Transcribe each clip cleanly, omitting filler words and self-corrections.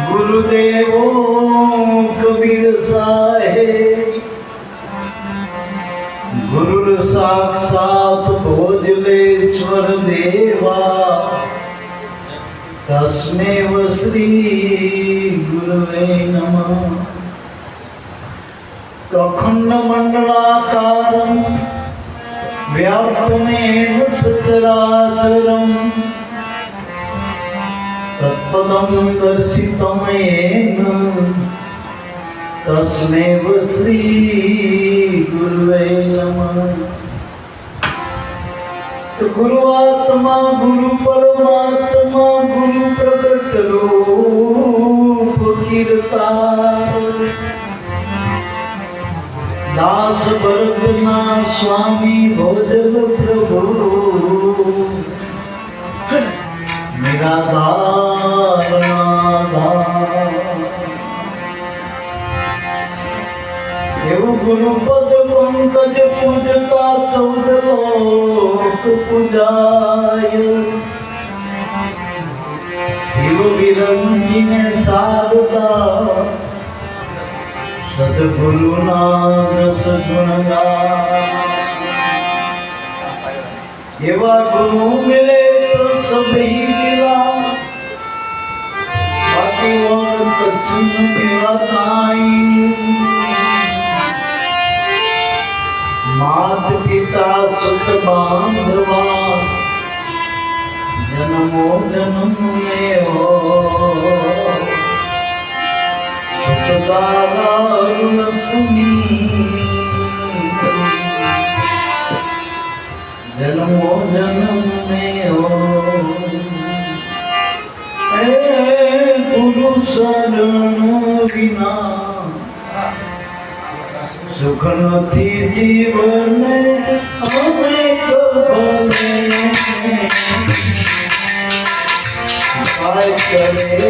गुरुदेवो कबीर साहेब गुरु साक्षात भोजलेश्वर देवा तस्मेव श्री गुरुवे नमः। अखंड मंडलाकारं व्याप्तमेव सचराचरम् तत्पदं दर्शितं येन तस्मैव श्री गुरुवे नमः। तो गुरु आत्मा गुरु परमात्मा गुरु प्रकट रूप कीर्तार दास भरतना स्वामी भोजल प्रभु निराधार એવું ગુરુપદ પંકજ પૂજતા 14 લોક પૂજાય શિવ વિરંજીને સારદા સદગુરુના દસ ગુણ ગાય। એવા ગુરુ મિલે તો સભી મિલા બાકી ઓર કછું ન મિલા તાઈ। मात पिता सुत बांधवा जन्मो जन्म में हो सुत दारा लक्ष्मी जन्मो जन्म में हो। गुरु शरण बिना सुख नहीं जीवन हमें कबले करे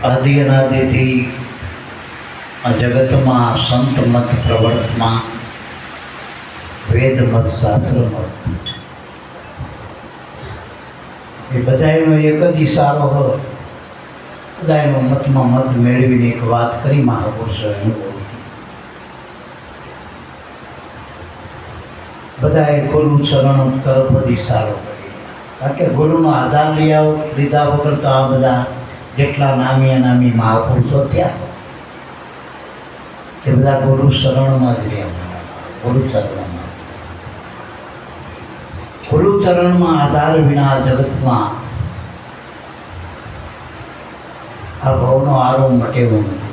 આદિ અનાદિથી આ જગતમાં સંત મત પ્રવર્તમાં વેદ મત શાસ્ત્ર મત એ બધાનો એક જ ઈશારો હોય. બધાનો મતમાં મત મેળવીને એક વાત કરી મહાપુરુષો બધાએ ગુરુ ચરણ તરફ જ ઈશારો કરી. કારણ કે ગુરુનો આધાર લીધા વગર તો આ બધા જેટલા નામી અનામી મહાપુરુષો થયા એ બધા ગુરુ શરણમાં જ રહ્યા. ગુરુ ચરણમાં આધાર વિના જગતમાં આ ભવનો આરો મટેવો નથી.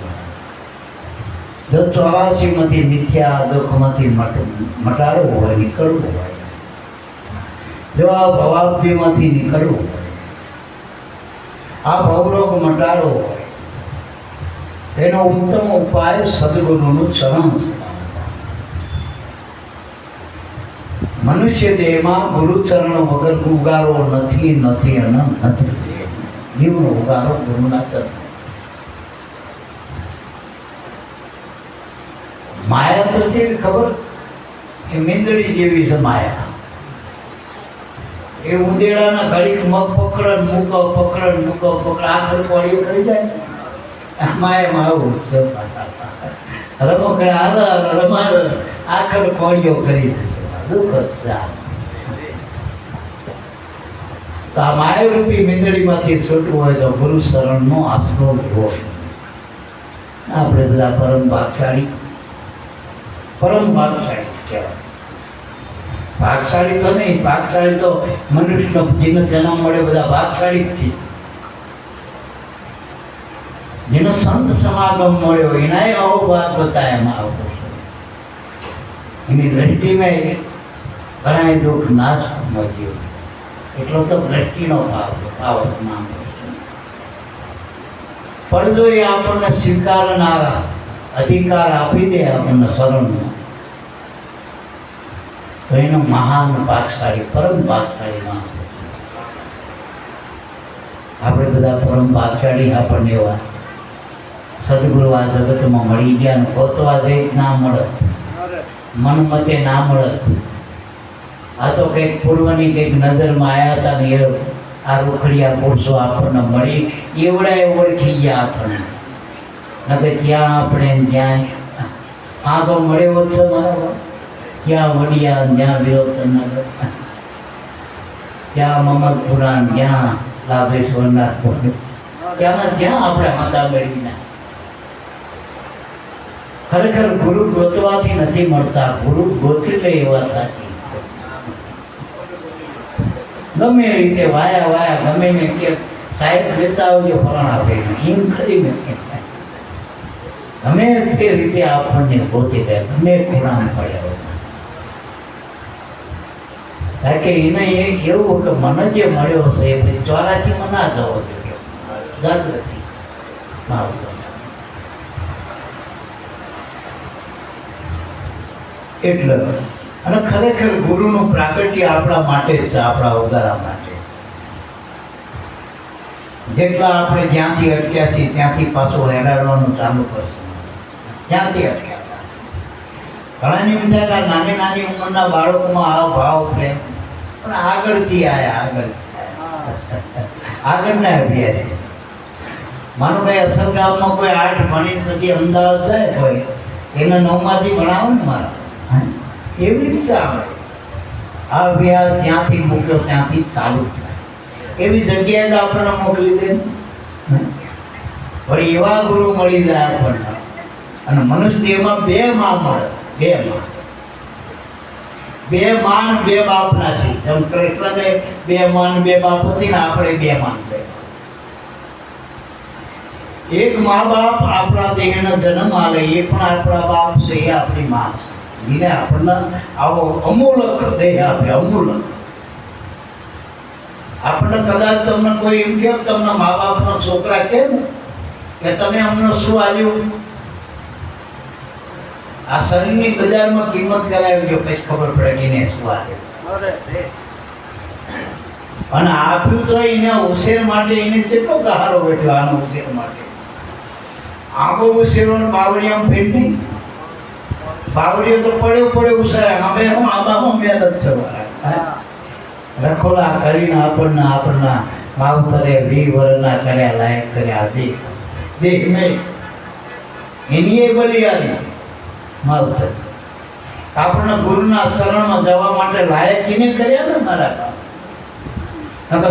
જો 84માંથી મિથ્યા દુઃખમાંથી મટાડવું હોય, નીકળવું હોય, જો આ ભવાબ્દીમાંથી નીકળવું હોય, આ ભવરોગ મટાડવો હોય, એનો ઉત્તમ ઉપાય સદગુરુનું ચરણ. મનુષ્ય દેહમાં ગુરુચરણ વગર ઉગારો નથી નથી અને નથી. જીવનો ઉગારો ગુરુના ચરણ. માયા તો છે ખબર એ મીંદડી જેવી છે માયા. એ ઉંદેડાના ઘડીક મગ પકડ મૂકો પકડ મૂકો પકડ આ ખરપાળીઓ કરી જાય. આમાં એમ આવું છે રમકડા રમાડ આખર કોળીઓ કરી દેશે દુઃખ જ છે આ. તો આ માયારૂપી મીંદડીમાંથી છૂટવું હોય તો ગુરુ શરણનો આશરો લેવો. આપણે બધા પરમ ભાગશાળી કહેવાય. ભાગશાળી તો નહીં, ભાગશાળી તો મનુષ્યનો જેનો જન્મ મળે બધા ભાગશાળી જ છે. જેનો સંત સમાગમ મળ્યો એના આવો વાત બતાય એમાં આવતો એની દ્રષ્ટિમાં ઘણા દુઃખ નાશ મળ્યો. એટલો તો દ્રષ્ટિનો ભાવ નામ પણ જો એ આપણને સ્વીકારનારા અધિકાર આપી દે આપણને શરણનો તો એનો મહાન ભાગશાળી પરમ ભાગશાળી નામ. આપણે બધા પરમ ભાગશાળી આપણને એવા સદગુરુ આ જગતમાં મળી ગયા ને ગોતવા જઈ ના મળત, મન મતે ના મળત. આ તો કંઈક પૂર્વની કંઈક નજરમાં આવ્યા હતા ને એ આ રોકડિયા પુરુષો આપણને મળી એવડાય ઓળખી ગયા આપણને. નકે ત્યાં આપણે ત્યાં આ તો મળ્યો છે મારા ત્યાં વડિયા, જ્યાં વિરોધનગર, ત્યાં મમદપુરા, જ્યાં લાભેશ્વરના ત્યાંના જ્યાં આપણે માતા મેળવીના. ખરેખર ગુરુ ગોતવાથી નથી મળતા, ગુરુ ગોતી લે એવા સાચી. ગમે રીતે વાયા ગમે ને કે સાહેબ લેતા આવજો ફલાણા ભાઈને એમ ખરી ને ગમે તે રીતે આપણને ગોતી લે, ગમે ખૂણામાં પડ્યા હોય. કારણ કે એને એવું કે મને જે મળ્યો છે એ ચોરાશીમાં ના જવો જોઈએ, જાગૃતિ એટલે. અને ખરેખર ગુરુનું પ્રાગટ્ય આપણા માટે જ છે, આપણા ઉગારા માટે. જેટલા આપણે જ્યાંથી અટક્યા છીએ ત્યાંથી પાછું હેડાડવાનું ચાલુ કરશું. જ્યાંથી અટક્યા ઘણાની વિચાર નાની નાની ઉંમરના બાળકોમાં આ ભાવ પ્રેમ પણ આગળથી આવ્યા, આગળના અભ્યાસ છે. માનો ભાઈ અસર ગામમાં કોઈ 8 ભણીને પછી અમદાવાદ જાય કોઈ એને 9માંથી ભણાવો ને મારા એવી રીતે આવે. આ અભ્યાસ જ્યાંથી મૂક્યો ત્યાંથી ચાલુ થાય એવી જગ્યાએ તો આપણને મોકલી દે. વળી એવા ગુરુ મળી જાય આપણને. અને મનુષ્ય દેહમાં 2 માં મળે, 2 માં. 2 માં ને 2 બાપના છે. જેમ કૃષ્ણને 2 માં ને 2 બાપ હતી ને આપણે 2 માં. એક મા બાપ આપણા દેહનો જન્મ આલે એ પણ આપણા બાપ છે, એ આપણી મા છે. જેને આપણને આવો અમૂલક દેહ આપે, અમૂલક. આપણને કદાચ તમને કોઈ એમ કહે તમને મા બાપનો છોકરા કેમ કે તમે અમને શું આવ્યું, આ શરીરની બજારમાં કિંમત કરાવી જો પછી ખબર પડે કે એને શું આવ્યું. અને આપ્યું તો એને ઉછેર માટે એને કેટલો સહારો બેઠ્યો આનો ઉછેર માટે. આંબો ઉછેરો બાવળિયામાં ફેટ નહીં, બાવળીઓ તો પડ્યો ઉછેરે. અમે હું આંબામાં મહેનત છે રખોલા કરીને આપણના માવતરે 20 વર્ષના કર્યા, લાયક કર્યા. દેખ નહીં એની એ બલિયારી માવતર આપણને ગુરુના ચરણમાં જવા માટે લાયક એને કર્યા ને મારા કામ.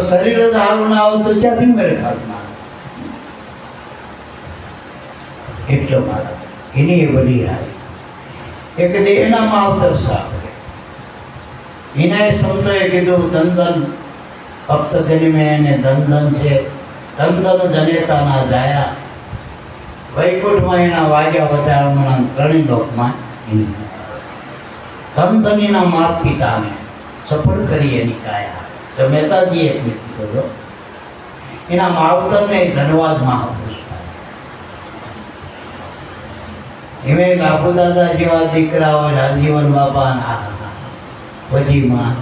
શરીર જ સારું ના આવું તો ક્યાંથી મેરે ખાતમાં એટલો મારા એની એ બલિયારી. એક દેહના માવતર સાહેબ એના સંતોએ કીધું ધન ધન ભક્ત જન્મે એને ધન ધન છે, ધન ધન જનેતા જાયા વૈકુંઠમાં એના વાગ્યા વચારણા ત્રણેય લોકમાં ધન ધનીના માત પિતાને સફળ કરી એની કાયા. તો મહેતાજીએ કીધું એના માવતરને ધનવાદ મહાપુરુષ. એમે લાભુ દાદા જેવા દીકરા હોય, રાજીવન બાપા વજીમાં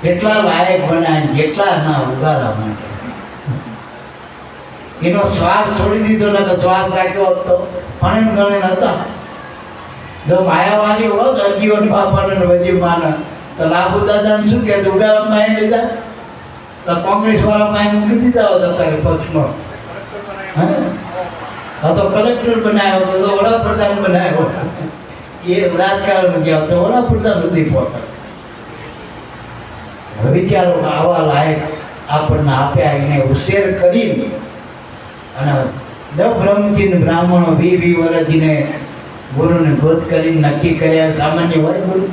કેટલા લાયક બનાય, કેટલા ના ઉગારા માટે. એનો સ્વાર્થ છોડી દીધો ને તો સ્વાર્થ રાખ્યો હતો પણ ગણે હતા. જો માયાવાદી હોત અજીવન બાપાને વજીમાને તો લાભુ દાદાને શું કે ઉગારામાં એ લીધા તો કોંગ્રેસ વાળા પાસે મૂકી દીધા હોત અત્યારે પક્ષમાં. હા તો કલેક્ટર બનાવ્યો તો વડાપ્રધાન બનાવ્યો, એ રાજકારણ ગયા તો વડાપ્રધાન સુધી પહોંચ્યો. વિચારો કે આવા લાયક આપણને આપ્યા, એને ઉછેર કરી અને બ્રહ્મચીન બ્રાહ્મણો 20 વર્ષને ગુરુને ગોત કરીને નક્કી કર્યા. સામાન્ય હોય ગુરુ,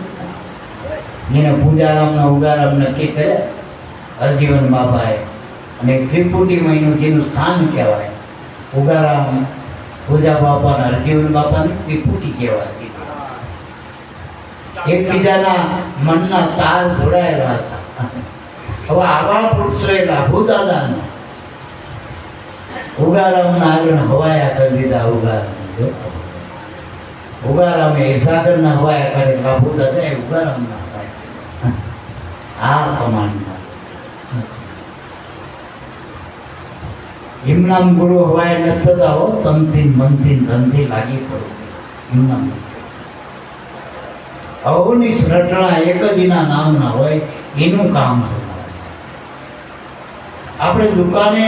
જેને પૂજારામના ઉગારામ નક્કી કર્યા હરજીવન બાબાએ, અને ત્રિપુટી મહિનું જેનું સ્થાન કહેવાય. ઉગારામ પૂજા બાપા અને હરજીવન બાપાની ત્રિપુટી કહેવાતી. એકબીજાના મનના તાર જોડાયેલા હતા. હવે આવા પુરુષોએ લાભુ દાદાનો ઉગારામના આગળ હવાયા કરી દીધા. ઉગારામે સાગરના હવાયા કરે, લાભુ દાદા ઉગારામના હવાયા. આ કમાન્ડમાં એમનામ ગુરુ હવાય ન થતા હો, તનથી મનથી ધનથી લાગી પડવું. એમનામ અવની રટણા એક જ એના નામના હોય, એનું કામ છે. આપણે દુકાને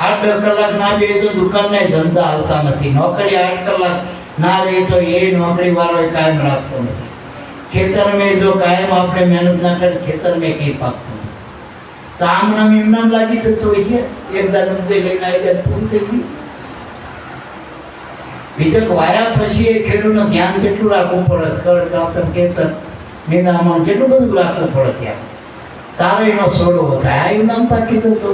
8 કલાક ના બે તો દુકાનના ધંધા હાલતા નથી. નોકરી 8 કલાક ના રહે તો એ નોકરી વાળો કાયમ રાખતો નથી. ખેતર મેં જો કાયમ આપણે મહેનત ના કરે, ખેતર મેં કઈ પાકતું નથી. તો આમ નામ એમ નામ લાગી જતું હોય છે. એક દાડ મુદ્દે લઈને આવી જાય, પૂરું થઈ ગયું. બીજક વાયા પછી એ ખેડૂતનું ધ્યાન કેટલું રાખવું પડે, કળ કાતર ખેતર નિદામણ કેટલું બધું રાખવું પડે. ત્યાં તારે એનો સોડો થાય, આ નામ પાકી જતો.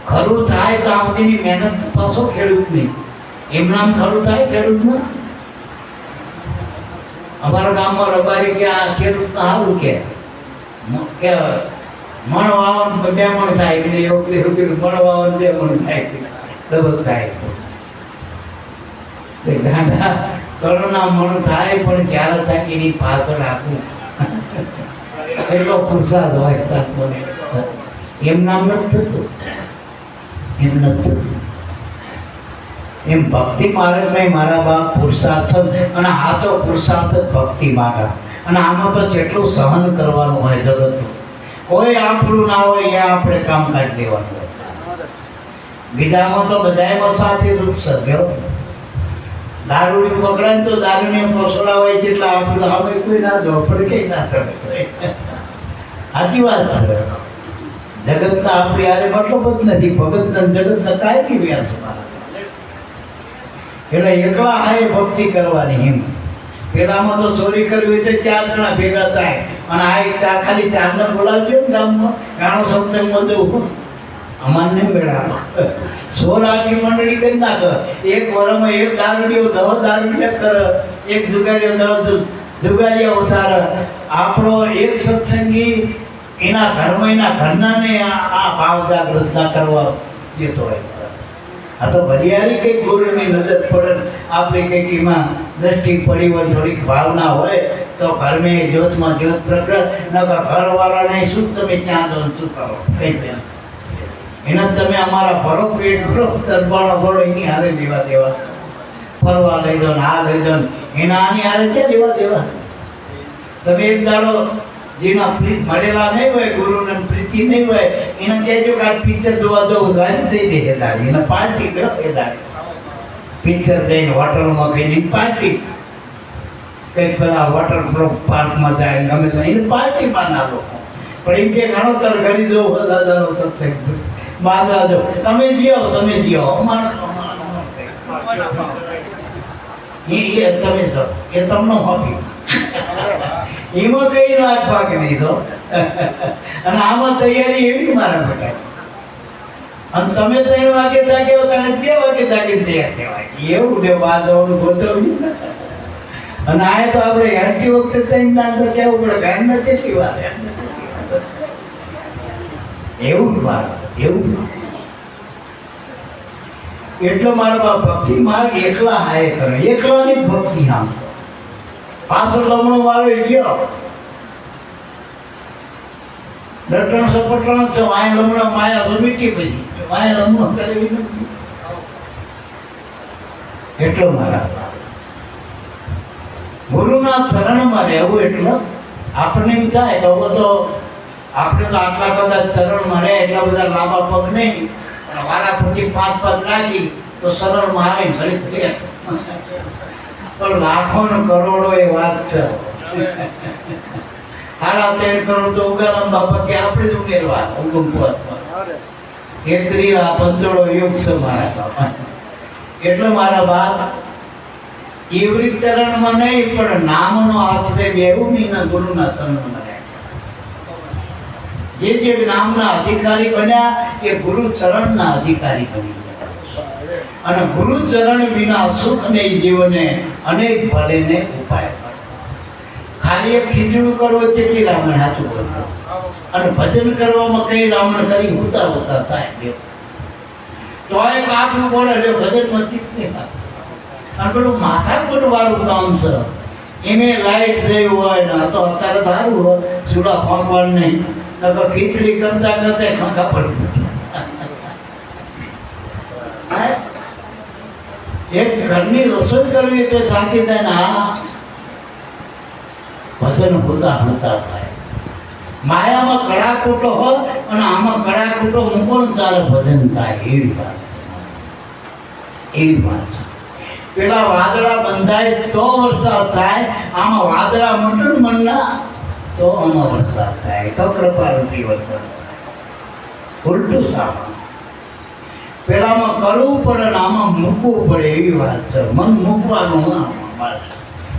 ખરું થાય તો આવતીની મહેનત પાછો ખેડૂતની એમ નામ ખરું થાય ખેડૂતનું. અમારા ગામમાં રબારી કે આ ખેડૂત સારું કે મણ વાવન 2 મણ થાય, એટલે એવું મણ વાવન 2 મણ થાય, ડબલ થાય. ગાંડા કરોના મણ થાય, પણ ક્યારે થાય એની પાછળ રાખવું એટલો પુરુષાર્થ હોય. એમ નામ નથી થતું, એમ નથી થતું. એમ ભક્તિ માર્ગમાં મારા બાપ પુરુષાર્થ, અને આ તો પુરુષાર્થ જ ભક્તિ માર્ગ. અને આમાં તો જેટલું સહન કરવાનું હોય જગતનું, કોઈ આપણું ના હોય એ આપણે કામ કાઢી દેવાનું હોય. બીજામાં તો બધામાં સાથે રૂપ સભ્યો. દારૂડી પકડાય તો દારૂની પસોડા હોય, જેટલા આપણે હવે કોઈ ના જો પડે કઈ ના ચડે. સાચી વાત છે. જગતના આપણી યારે મતલબ જ નથી. ભગતના જગતના કાંઈ વ્યાસ એટલે એકલા હાય ભક્તિ કરવાની. એમ પેલામાં તો ચોરી કરવી હોય તો 4 જણા ભેગા થાય, અને આ ખાલી 4 ને બોલાવજો ને ગામમાં ગાણો સત્સંગમાં જવું. અમારને મેળા 16 આખી મંડળી કરી નાખે. એક વરમાં એક દારૂડીઓ 10 દારૂડિયા કરે, એક જુગારીઓ 10 જુગારીયા ઉતારે. આપણો એક સત્સંગી એના ઘરમાં એના ઘરનાને આ ભાવ જાગૃત ના કરવા દેતો હોય. આ તો ભલિયારી કંઈક ગુરુની નજર પડે, આપણે કંઈક એમાં દ્રષ્ટિ પડી હોય, થોડીક ભાવના હોય તો ઘરમાં જ્યોતમાં જ્યોત પ્રગટ. ન ઘરવાળાને શું તમે ક્યાં જો શું કરો કંઈ એના તમે અમારા ભરો પેટ ભરો દરબારો ભરો એની હારે લેવા દેવા. ફરવા લઈ જાઓ ને આ લઈ જાઓ, એના આની હારે ક્યાં લેવા દેવા. તમે એક દાડો જેના પ્રીત મળેલા નહીં હોય, ગુરુને પ્રીતિ નહીં હોય, એને કહેજો કે આ પિક્ચર જોવા જવું, રાજી થઈ જાય. દાડી એને પાર્ટી કરો. એ દાડી પિક્ચર જઈને હોટલમાં ગઈને પાર્ટી, કંઈક પેલા વોટર પાર્કમાં જાય ગમે તો એને પાર્ટીમાં ના લોકો. પણ એમ કે ઘણો તર ઘડી જવું દાદાનો સત્સંગ બાદા જો તમે જીઓ તમે જીઓ અમારો એ તમે છો એ તમને હોપી. એમાં કઈ લાખ ભાગ નહીં તો. અને આમાં તૈયારી એવી મારા બેટા. અને તમે 3 વાગે જાગે હો, તને 2 વાગે જાગીને તૈયાર કહેવાય. એવું ને બહાર જવાનું ગોતવ્યું. અને આ તો આપણે હેરતી વખતે તૈન દાન તો કહેવું પડે, ગાયમાં કેટલી વાર એવું જ મારા એવું. એટલો મારા બાપ ભક્તિ માર્ગ એકલા હાય કરે, એકલાની જ ભક્તિ. આમ પાછળ લમણો વાળો ગયો ડટણ સપટણ છે, વાય લમણા માયા તો મીઠી પછી વાય લમણો કરેલી નથી. એટલો મારા ગુરુના ચરણમાં રહેવું. એટલે આપણને એમ થાય તો આપણે તો આટલા બધા ચરણમાં રહે એટલા બધા લાંબા પગ નહીં, પણ વારા પછી 5 પગ રાખી તો સરળમાં આવે ઘડી ઘડી. પણ લાખો ને કરોડો એ વાત છે. 3.5 કરોડ તો ઉગારામ બાપા કે આપણે જ ઉમેરવા ઉગમ પદમાં. કેતરી આ પંચોળો યુગ છે મારા બાપા. એટલે મારા બાપ એવરી ચરણમાં નહીં પણ નામનો આશ્રય લેવું નહીં ને ગુરુના ચરણમાં રહે. જે નામના અધિકારી બન્યા એ ગુરુ ચરણના અધિકારી બની ગયા. અને ગુરુ ચરણ વિના સુખ નહીં જીવને અનેક ભલેને ઉપાય. ખાલી એક ખીચડું કરવો કેટલી રામણ હાથું કરવું, અને ભજન કરવામાં કઈ રામણ કરી હોતા હોતા થાય તો એક આટલું પડે એટલે ભજનમાં ચિત્ત નહીં થાય. અને પેલું માથાકૂટ વાળું કામ છે, એને લાઈટ જઈ હોય ને તો અત્યારે સારું હોય ચૂડા ફોંકવાનું નહીં, તો ખીચડી કરતા કરતા ખંખા પડી. એક ઘરની રસોઈ કરવી તો થાકી જાય ને આ ભજન હોતા હોતા થાય. માયામાં કડાકૂટો હોય અને આમાં કડાકૂટો મૂકો ને તારે ભજન થાય. એવી વાત એવી વાત છે. પેલા વાદળા બંધાય તો વરસાદ થાય, આમાં વાદળા મટન મનના તો આમાં વરસાદ થાય. તો કૃપારૂપી વરસાદ ઉલટું સામાન. પેલામાં કરવું પડે ને આમાં મૂકવું પડે એવી વાત છે. મન મૂકવાનું આમાં,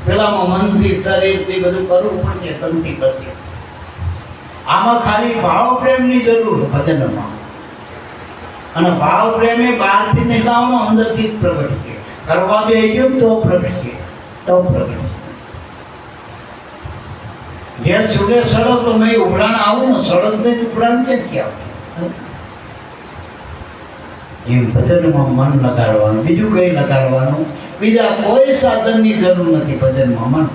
પેલામાં મનથી શરીરથી બધું કરવું પડશે તનથી કરશે. આમાં ખાલી ભાવ પ્રેમની જરૂર ભજનમાં. અને ભાવ પ્રેમ એ બહારથી નહીં લાવવાનો, અંદરથી જ પ્રગટ છે. કરવા દે ગયો તો પ્રગટ છે, તો પ્રગટ છે. જે છૂટે સડો તો મેં ઉભરાણ આવું ને, સડો ને ઉભરાણ ક્યાંથી આવે? એમ ભજનમાં મન લગાડવાનું, બીજું કઈ લગાડવાનું, બીજા કોઈ સાધનની જરૂર નથી ભજનમાં મન.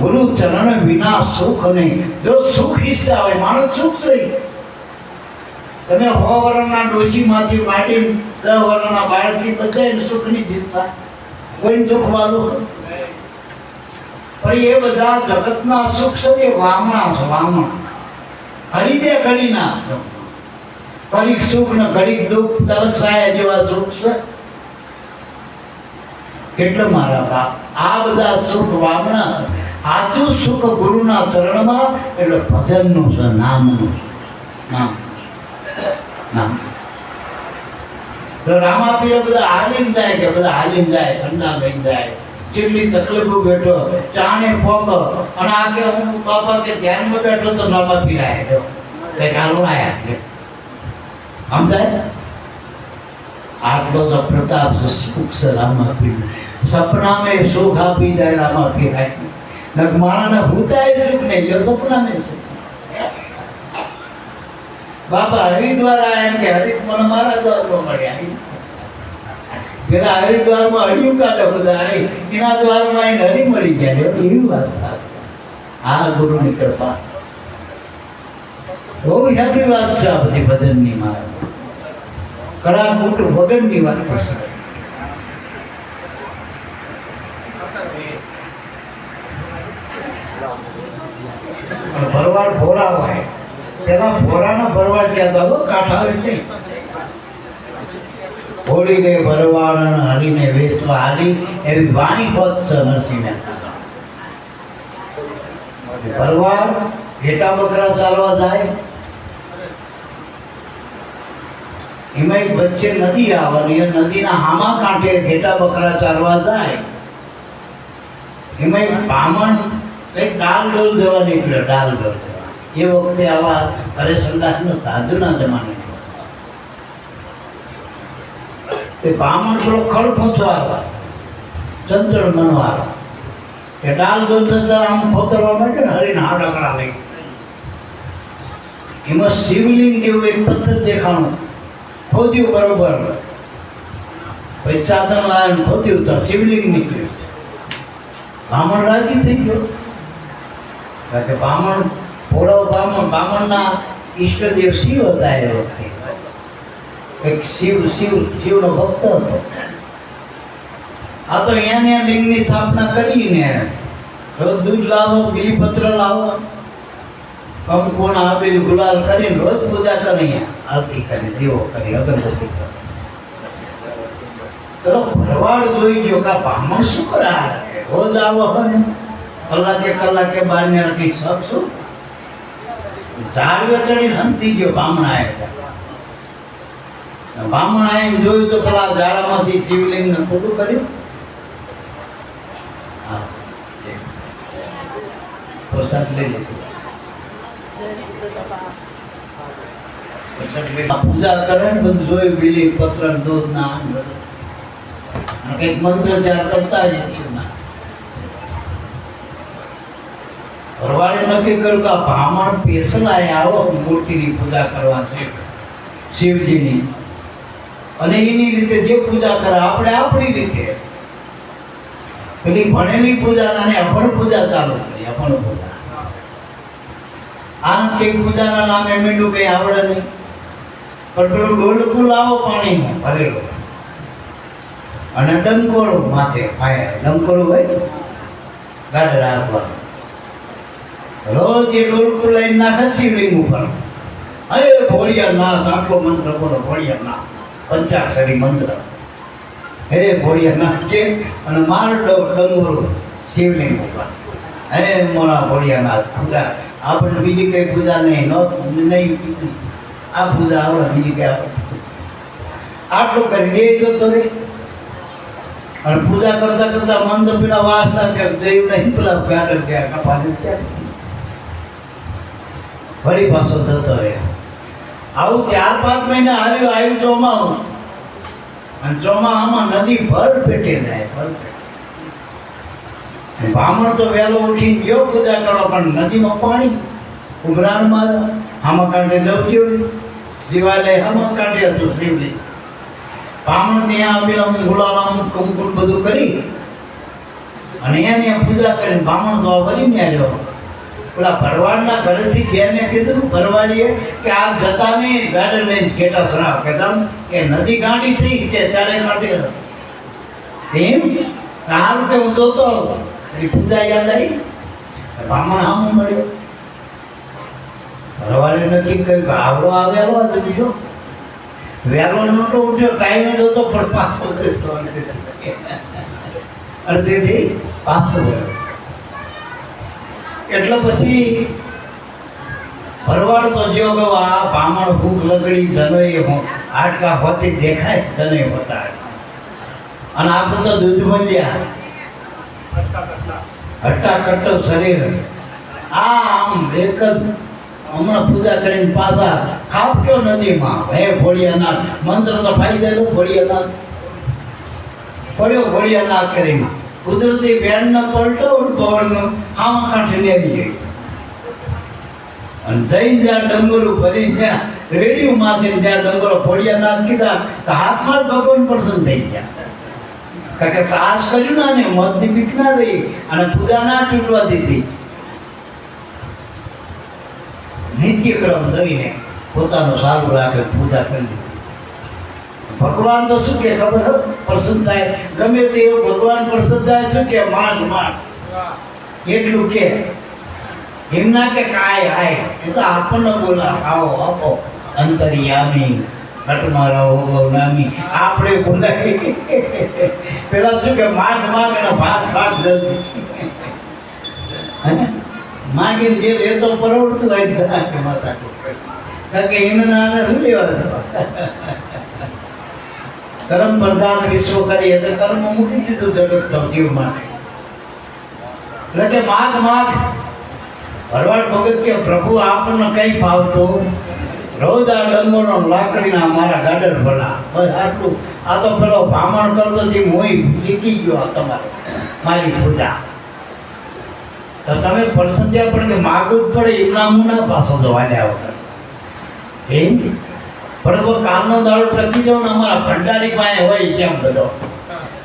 ગુરુ ચરણ વિના સુખ નહીં. જો સુખ ઈચ્છતા હોય માણસ સુખ થઈ. તમે 100 વર્ષના ડોશીમાંથી માંડી 10 વર્ષના બાળકથી બધાને સુખની જીતતા કોઈ દુઃખ વાળું. પણ એ બધા જગતના સુખ છે એ વામણા છે, વામણા. ખરીદે કરી ના, ઘડીક સુખ ને ઘડીક દુઃખ, તરત સાયા જેવા સુખ છે. એટલે મારા બાપ આ બધા સુખ વામણા. સાચું સુખ ગુરુના ચરણમાં, એટલે ભજનનું છે, નામનું છે. નામ નામ તો રામાપીર બધા હાલીને જાય કે બધા હાલીને જાય, ઠંડા લઈને જાય. કેટલી તકલીફો બેઠો, ચાણે પોક, અને આ કે હું બાપા કે ધ્યાનમાં બેઠો તો રામાપીર આવ્યો કઈ કાલું આવ્યા. સમજાય? આટલો તો પ્રતાપ છે, સુખ છે રામાપીર. સપનામાં સુખ આપી જાય રામાપીર. માણાને ભૂતાય સુખ નહીં, જો સપનાને સુખ. બાપા હરિદ્વાર આયા એમ કે હરિદ મને મારા દ્વારમાં મળ્યા. પેલા હરિદ્વારમાં હરિયું કાઢે બધા, એના દ્વારમાં આવીને હરી મળી જાય. એવી વાત થાય. આ ગુરુની કૃપા બહુ સારી વાત છે. આ બધી ભજનની મારા કડાકૂટ વગરની વાત કરશે. ભરવાડ ભોરા હોય, તેના ભોરાના ભરવાડ કહેતા હતો, કાંઠા નહીં. હોળીને ભરવાડ અને હરીને વેચવા હાલી, એવી વાણી પદ છે નરસિંહ મહેતા. ભરવાડ ઘેટા બકરા ચાલવા જાય, એમાં એક વચ્ચે નદી આવવાની, એ નદીના હામા કાંઠે ઘેટા બકરા ચાલવા જાય. એમાં એક બ્રાહ્મણ એક ડાલ ડોલ દેવા નીકળ્યો. ડાલ ડોલ દેવા એ વખતે આવા ઘરે સંદાસનો સાધુના જમાને તે બ્રાહ્મણ પેલો ખડ પૂછવા ચંચળ મનવાળો કે ડાલ ડોલ જતા આમ ખોતરવા માંડ્યો ને, હરીને હાડકડા લઈ. એમાં શિવલિંગ જેવું એક પથ્થર દેખાણું, ખોદ્યું બરોબર. પછી ચાદર લાવીને ખોદ્યું તો શિવલિંગ નીકળ્યું. બ્રાહ્મણ રાજી થઈ ગયો. કારણ કે બ્રાહ્મણ ભોળો બ્રાહ્મણના ઈષ્ટદેવ શિવ હતા. એ વખતે એક શિવનો ભક્ત હતો. આ તો અહીંયા લિંગની સ્થાપના કરીને રોજ દૂધ લાવો, બીલીપત્ર લાવો, કંકુણ આબીલ ગુલાલ કરીને રોજ પૂજા કરી, આરતી કરી, દીવો કરી, અગરબત્તી કરી. ચલો ભરવાડ જોઈ ગયો કે બ્રાહ્મણ શું કરે, રોજ આવો ને કલાકે બારને અડધી શકશું. ઝાડવે ચડીને હંતી ગયો બ્રાહ્મણ આવ્યા. બ્રાહ્મણ આવીને જોયું તો પેલા ઝાડામાંથી શિવલિંગ ને ખોટું કર્યું. પ્રસાદ લઈ લીધું. પૂજા કરે ને બધું જોયું, બીલી પત્ર દૂધ ના કંઈક મંત્ર જાપ કરતા જ ભરવાડે નક્કી કર્યું કે આ બ્રાહ્મણ પેસલાએ આવો મૂર્તિની પૂજા કરવા છે શિવજીની, અને એની રીતે જે પૂજા કરે આપણે આપણી રીતે. પેલી ભણેલી પૂજા અને અભણ પૂજા ચાલુ કરી. અભણ પૂજા આમ કે પૂજાના નામે મીંડું કઈ આવડે નહીં, પણ પેલું ડોલકું લાવો પાણીમાં ભરેલો અને ડંકોળું માથે ફાયર ડંકોળું હોય ગાડે રાખવાનું. રોજ એ ડોલકું લઈને નાખે શિવલિંગ ઉપર. હે ભોળિયા નાથ, આટલો મંત્ર બોલો ભોળિયા નાથ, પંચાક્ષરી મંત્ર. હે ભોળિયા નાથ કે અને માર ડંગોરું શિવલિંગ ઉપર. હે મોરા ભોળિયા નાથ પૂજા. આપણે બીજી કઈ પૂજા નહીં કીધી, આ પૂજા આવડે બીજી કઈ આટલું કરી દે જતો રે. અને પૂજા કરતા કરતા મન તો પેલા વાસ ના જયું નહીં, પેલા ગાર્ડન ગયા કપાને ત્યાં ફરી પાછો જતો રહે. આવું 4-5 મહિના આવ્યું ચોમાસું, અને ચોમાસામાં નદી ભર પેટે જાય. બ્રાહ્મણ તો વહેલો ઉઠી ગયો પૂજા કરવા, પણ નદીમાં પાણી ઉભરાણ મારે. આમાં કાંઠે જવું શિવાલય આમાં કાંઠે હતું શિવલિંગ. બ્રાહ્મણ ત્યાં આવેલા ગુલામ કંકુલ બધું કરી અને એને પૂજા કરી. બ્રાહ્મણ તો વળીને આવ્યો. પેલા ભરવાડના ઘરેથી બેને કીધું ભરવાડીએ કે આ જતા નહીં ગાર્ડન લઈને ઘેટા સરાવ કહેતા કે નદી ગાંડી થઈ કે ત્યારે કાંઠે એમ હાલ કે હું જોતો એની પૂજા યાદ આવી. બ્રાહ્મણ આમ મળ્યો. ભરવાડે નક્કી કર્યું કે આવડો આવેલો બીજો વહેલો નહોતો ઉઠ્યો, ટાઈમે જતો પણ પાછો અડધેથી પાછો ગયો. એટલે પછી ભરવાડ તો જો ગયો આ બ્રાહ્મણ ભૂખ લગડી જનોય આટકા હોતી દેખાય જનોય હોતા, અને આપણે તો દૂધ મળ્યા હટ્ટા કટ્ટો શરીર. આમ એક જ હમણાં પૂજા કરીને પાછા ખાપ કયો નદીમાં. હે ભોળિયાનાથ મંત્ર તો ફાઈ દેલો. ભોળિયાનાથ પડ્યો, ભોળિયાનાથ કરીને કુદરતી બેનનો પલટો ભવનનો આમાં કાંઠે લેવી ગઈ. અને જઈને જ્યાં ડંગરો ભરી ત્યાં રેડિયું માંથી ત્યાં ડંગરો ભોળિયાનાથ કીધા તો હાથમાં જ ભગવાન પ્રસન્ન થઈ ગયા. કારણ કે સાહસ કર્યું ના ને મતની બીક ના રહી અને પૂજા ના તૂટવા દીધી. નિત્યક્રમ જોઈને પોતાનો સારું રાખે પૂજા કરી દીધી. ભગવાન તો શું કે ખબર પ્રસન્ન થાય, ગમે તે એવું ભગવાન પ્રસન્ન થાય શું કે માંગ એટલું કે એમ ના કે કાય આય. એ તો આપણને બોલા આવો આપો અંતરિયામી ઘટમાં રહો નામી આપણે બોલાવી. પેલા શું કે માંગ અને ભાગ જલ્દી માગીને જે લેતો પરવડતું હોય કે માતા કારણ કે એને નાના શું લેવા. કર્મ પ્રધાન વિશ્વ કરી એટલે કર્મ મૂકી દીધું જગત તો જીવ માટે. એટલે કે માગ ભરવાડ ભગત કે પ્રભુ આપણને કઈ ફાવતું રોજ આ ડંગોનો લાકડીના મારા ગાડર ભલા બસ આટલું. આ તો પેલો બ્રાહ્મણ કરતો જે મોઈ શીખી ગયો આ તમારે મારી પૂજા. તો તમે પ્રસન્ન થયા પણ કે માગવું જ પડે એમના મુના પાછો જવાલ્યા વગર એમ. પણ કામનો દાડો ટકી જાવ ને અમારા ભંડારી પાસે હોય કેમ બધો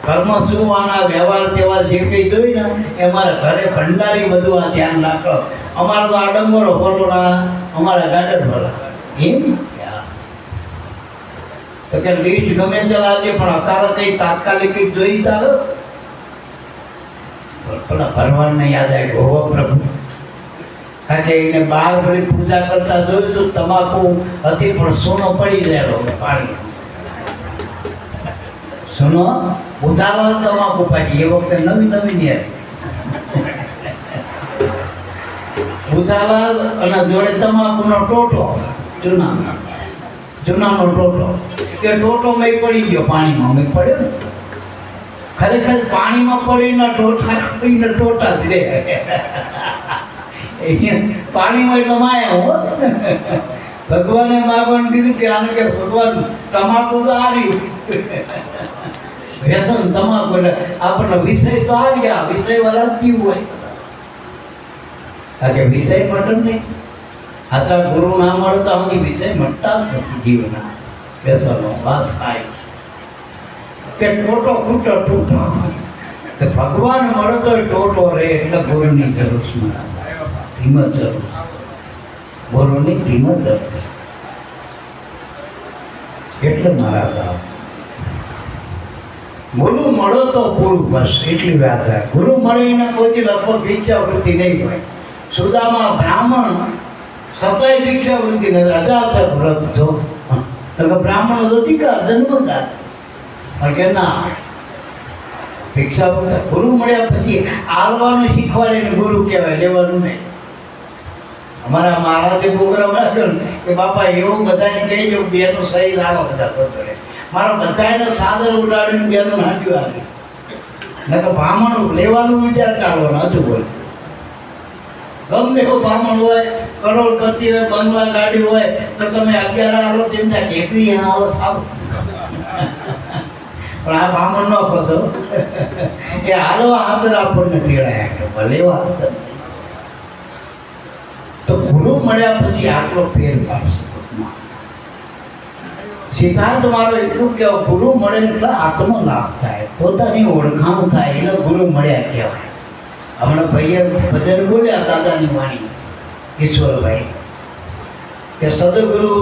કર્મ શું આના વ્યવહાર તહેવાર જે કંઈ જોઈ ને એ અમારા ઘરે ભંડારી બધું આ ધ્યાન રાખો. અમારો તો આ ડંગોરો ભરોડા અમારા ગાડર ભરા એમ. તો કે લીટ ગમે ચલાવજે પણ અત્યારે કઈ તાત્કાલિક કઈ જોઈ ચાલો. પેલા ભરવાડને યાદ આવ્યું હો પ્રભુ કારણ કે એને બહાર વળી પૂજા કરતા જોયું તો તમાકુ હતી પણ સોનો પડી ગયેલો પાણી સોનો ઉધારો તમાકુ પાછી એ વખતે નવી નવી ની ઉધાલાલ અને જોડે તમાકુનો ટોટો જૂનાનો ટોટો કે ટોટો મેં પડી ગયો પાણીમાં મેં પડ્યો ને ખરેખર પાણીમાં પડીને ટોટા જ રે પાણીમાં એટલે માયા હો ભગવાને માગવાનું કીધું કે આને કે ભગવાન તમાકુ તો આવ્યું વ્યસન તમાકુ એટલે આપણને વિષય તો આવ્યા વિષય વાળા જીવ હોય કારણ કે વિષય મટન નહીં આતા ગુરુ ના મળતા અમની વિષય મટતા જ નથી જીવના વ્યસનો વાત થાય કે ટોટો ખૂટો તૂટો તો ભગવાન મળતો ટોટો રે એટલે ગુરુની જરૂર કિંમત જરૂર ગુરુની કિંમત જરૂર એટલે મારા બાપ ગુરુ મળો તો પૂરું બસ એટલી વાત થાય ગુરુ મળીને કોઈ લગભગ ભિક્ષાવૃત્તિ નહીં હોય સુદામા બ્રાહ્મણ સતાય ભિક્ષાવૃત્તિ ને અજાત વ્રત જો બ્રાહ્મણ અધિકાર જન્મકાર પણ કે ના ભિક્ષાવૃત્તિ ગુરુ મળ્યા પછી આલવાનું શીખવાડીને ગુરુ કહેવાય લેવાનું નહીં અમારા મહારાજે પ્રોગ્રામ રાખ્યો ને કે બાપા એવું બધાને કહેજો બેનું સહી લાવો બધા પોતડે મારા બધાને સાદર ઉડાડીને બેનું હાંડ્યું આવી ને તો બ્રાહ્મણ લેવાનું વિચાર કાઢવાનો હજુ બોલ ગમે એવો બ્રાહ્મણ હોય કરોડપતિ હોય બંગલા ગાડી હોય તો તમે 11 આલો ચિંતા કેટલી આવો થાવ પણ આ બ્રાહ્મણ ન કહો એ હાલો આદર આપણને તેડાય કે ભલે વાત તો ગુરુ મળ્યા પછી આટલો ફેર પાડશે સિદ્ધાંત મારો એટલું કે ગુરુ મળે એટલે આત્મ લાભ થાય પોતાની ઓળખાણ થાય એને ગુરુ મળ્યા કહેવાય હમણાં ભાઈએ ભજન બોલ્યા દાદાની વાણી ઈશ્વરભાઈ કે સદગુરુ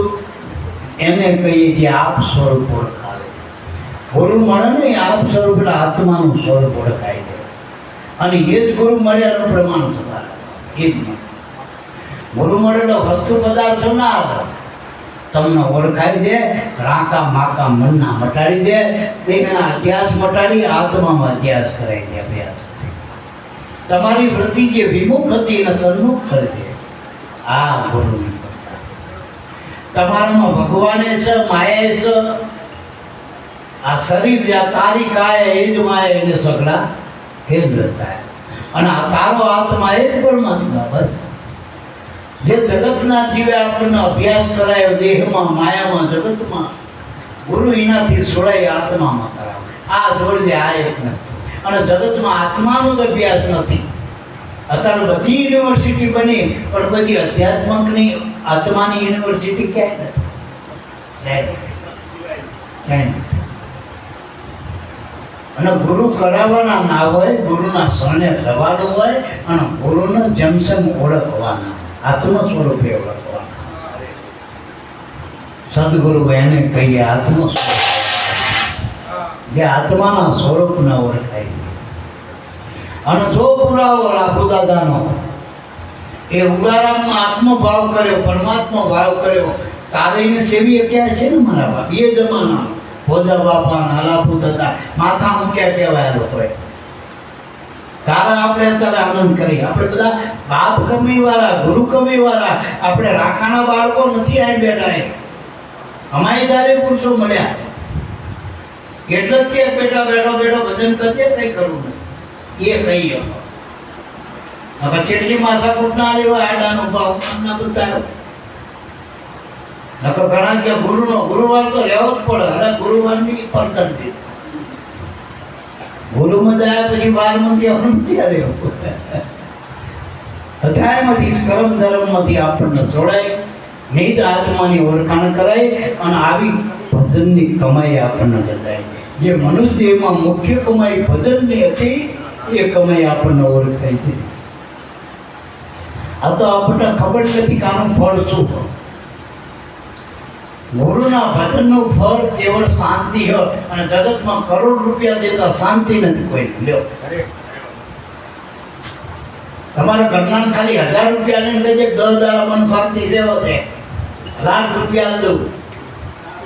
એને કહીએ કે આપ સ્વરૂપ ઓળખાવે ગુરુ મળે ને આપ સ્વરૂપ એટલે આત્માનું સ્વરૂપ ઓળખાય છે અને એ જ ગુરુ મળ્યાનું પ્રમાણ થતા એ જ ગુરુ મળેલો વસ્તુ પદાર્થો ના આવે તમને ઓળખાઈ દે રાકા માકા મનના મટાડી દે દેહના અધ્યાસ મટાડી આત્મામાં અધ્યાસ કરાવી દે અભ્યાસ તમારી વૃત્તિ જે વિમુખ હતી એને સન્મુખ કરી દે આ ગુરુની તમારામાં ભગવાને છે માયા છે આ શરીર જ્યાં તારી કાય એ જ માયા એને સગડા કેન્દ્ર થાય અને આ તારો આત્મા એ જ પરમાત્મા બસ જે જગતના જીવે આપણને અભ્યાસ કરાયો દેહમાં માયામાં જગતમાં ગુરુ એનાથી છોડાય આત્મામાં કરાવે આ જોડી દે આ એક નથી અને જગતમાં આત્માનો જ અભ્યાસ નથી અત્યારે બધી યુનિવર્સિટી બની પણ બધી અધ્યાત્મકની આત્માની યુનિવર્સિટી ક્યાંય નથી અને ગુરુ કરાવવાના ના હોય ગુરુના શરણે જવાનું હોય અને ગુરુને જમસમ ઓળખવાના આત્મ સ્વરૂપે ઓળખવાના સદગુરુ એને કહીએ આત્મ સ્વરૂપ જે આત્માના સ્વરૂપને ઓળખાય અને જો પુરાવો લાભુ દાદાનો એ ઉગારામમાં આત્મભાવ કર્યો પરમાત્મા ભાવ કર્યો કાલીને સેવી ક્યાં છે ને મારા બાપ એ જમાના ભોજા બાપા નાલાપુ દાદા માથા મૂક્યા કહેવાય લોકોએ તારા આપણે અત્યારે આનંદ કરી આપણે બધા બાપ કમી વાળા ગુરુ કમી વાળા આપણે રાખાના બાળકો નથી આવી બેઠા અમારી તારે પુરુષો મળ્યા એટલે જ કે બેઠો ભજન કરજે કઈ કરવું નથી એ કહીએ હવે કેટલી માથાકૂટ ના લેવા આડાનો ભાવ ના બતાવ્યો નકર ઘણા કે ગુરુવાર તો રહેવો જ પડે હવે ગુરુવારની પણ કરી ગુરુમાં જાય પછી 12 કહેવાનું ક્યાં રહ્યો અધ્યાયમાંથી કર્મ ધર્મમાંથી આપણને જોડાય નહીં તો આત્માની ઓળખાણ કરાય અને આવી ભજનની કમાઈ આપણને બતાય જે મનુષ્યમાં મુખ્ય કમાઈ ભજનની હતી એ કમાઈ આપણને ઓળખાય છે આ તો આપણને ખબર નથી કે આનું ફળ શું ગુરુના ભજનનું ફળ કેવળ શાંતિ હોય અને જગતમાં કરોડ રૂપિયા દેતા શાંતિ નથી કોઈ લ્યો તમારા ઘરના ખાલી 1000 રૂપિયા લઈને કહેજે 10 દાડા મને શાંતિ રહેવો છે, લાખ રૂપિયા દઉં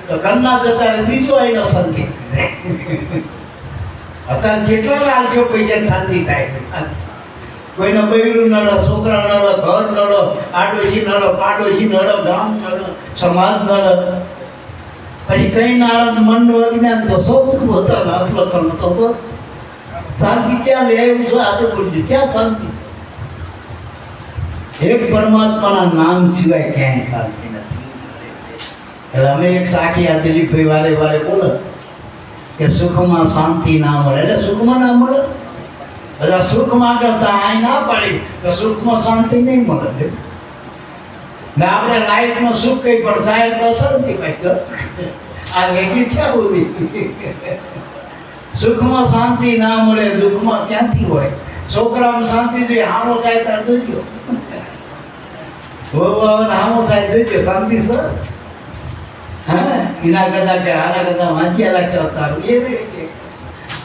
તો ઘરના જતા રહે, બીજો એનો શાંતિ. અત્યારે જેટલા લાલજો પૈસા શાંતિ થાય. કોઈને બૈરું નડો, છોકરા નડો, ઘર નડો, આડોશી નડો, પાડોશી નડો, ગામ નડો, સમાજ નડો, પછી કઈ નાળા મનનું અજ્ઞાન તો સૌથી વધારે આટલો કરવો તો શાંતિ ક્યાં લે એવું છે? આ તો બોલજો ક્યાં શાંતિ? એક પરમાત્માના નામ સિવાય ક્યાંય શાંતિ નથી. એટલે અમે એક સાખી આ દિલીપભાઈ વારે વારે બોલે કે સુખમાં શાંતિ ના મળે. એટલે સુખમાં ના મળે, એટલે સુખમાં કરતા અહીં ના પાડી તો સુખમાં શાંતિ નહીં મળે. ને આપણે લાઈફમાં સુખ કઈ પણ થાય તો શાંતિ કઈ આ વેગી છે બધી. સુખમાં શાંતિ ના મળે, દુઃખમાં ક્યાંથી હોય? છોકરામાં શાંતિ જોઈએ, હામો થાય ત્યારે જોજો, હામો થાય જોજો, શાંતિ સર. હા, એના કરતા કે આના કરતા વાંચ્યા રાખ્યા તારું એ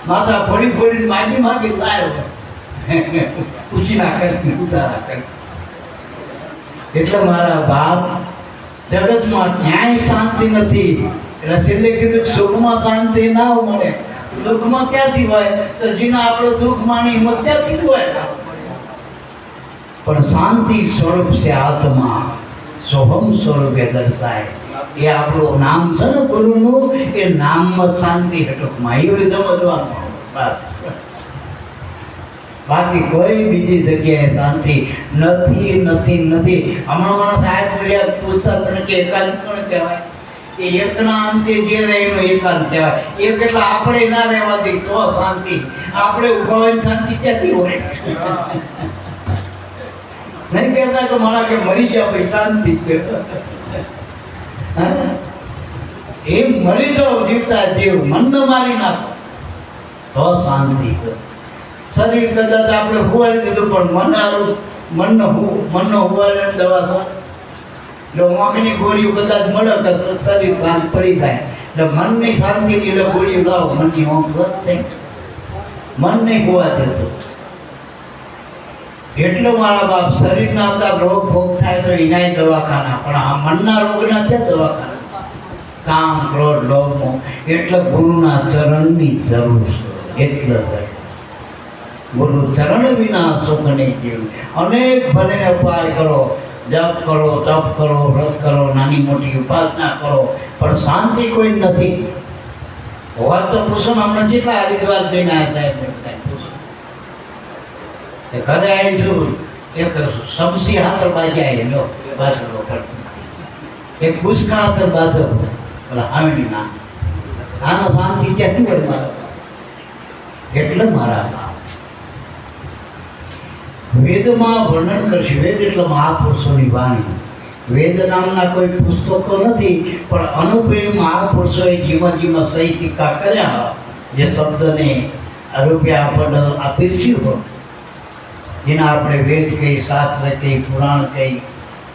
માથા ફોડી ફોડીને માગી માગી લાયો પૂછી નાખે ઉતારા કરે. એટલે મારા બાપ જગતમાં ક્યાંય શાંતિ નથી. એટલે છેલ્લે કીધું સુખમાં શાંતિ ના મળે, દુઃખમાં ક્યાંથી હોય? તો જેના આપણે દુઃખ માની હિંમત ક્યાંથી હોય? પણ શાંતિ સ્વરૂપ છે આત્મા, સોહમ સ્વરૂપે દર્શાય. એ આપણું નામ છે ને ગુરુનું, એ નામમાં શાંતિ હટકમાં એવી રીતે સમજવાનું બસ. બાકી કોઈ બીજી જગ્યાએ શાંતિ નથી નથી નથી. હમણાં મને સાહેબ બોલ્યા પુસ્તક કે એકાંત કોણ કહેવાય? એ એકના અંતે જે રહે એનો એકાંત કહેવાય. એક એટલે આપણે ના રહેવાથી તો શાંતિ. આપણે ઉભા હોય શાંતિ ક્યાંથી હોય? નહીં કહેતા કે મારા કે મરી જાવ ભાઈ શાંતિ. એમ મરી જાવ જીવતા જીવ, મનને મારી નાખો તો શાંતિ. શરીર કદાચ આપણે હુવાડી દીધું પણ મનનો હુવાડીને દવા થાય. જો આંખની ગોળીઓ કદાચ મળે તો શરીર શાંત પડી જાય. એટલે મનની શાંતિની એટલે ગોળીઓ લાવો, મનની ઊંઘ થાય, મન નહીં હોવા દેતો. એટલો મારા બાપ શરીરના હતા રોગ ભોગ થાય તો એનાય દવાખાના, પણ આ મનના રોગના ક્યાં દવાખાના? કામ, ક્રોધ, લોભ, એટલે ગુરુના ચરણની જરૂર છે. એટલે ગુરુ ચરણ વિના સુખ નહીં જીવ. અનેક ભલે ઉપાય કરો, જપ કરો, તપ કરો, વ્રત કરો, નાની મોટી ઉપાસના કરો, પણ શાંતિ કોઈ નથી. હોવા તો પૂછો ને, હમણાં જેટલા હરિદ્વાર જઈને આવ્યા સાહેબ ઘરે આવીશું, એક સમસી હાથર બાજી આવી લો બાજરો કરતી, એક પુષ્કા હાથર બાજરો પેલા હાવણી ના. આનો શાંતિ ક્યાંથી હોય મારા? એટલે મારા વેદમાં વર્ણન કરશે. વેદ એટલે મહાપુરુષોની વાણી. વેદ નામના કોઈ પુસ્તકો નથી, પણ અનુભવી મહાપુરુષોએ જીવન જીવન સહી ટીકા કર્યા, જે શબ્દને રૂપિયા આપણને આપીશું હોય, જેના આપણે વેદ કહી, શાસ્ત્ર કહી, પુરાણ કહી,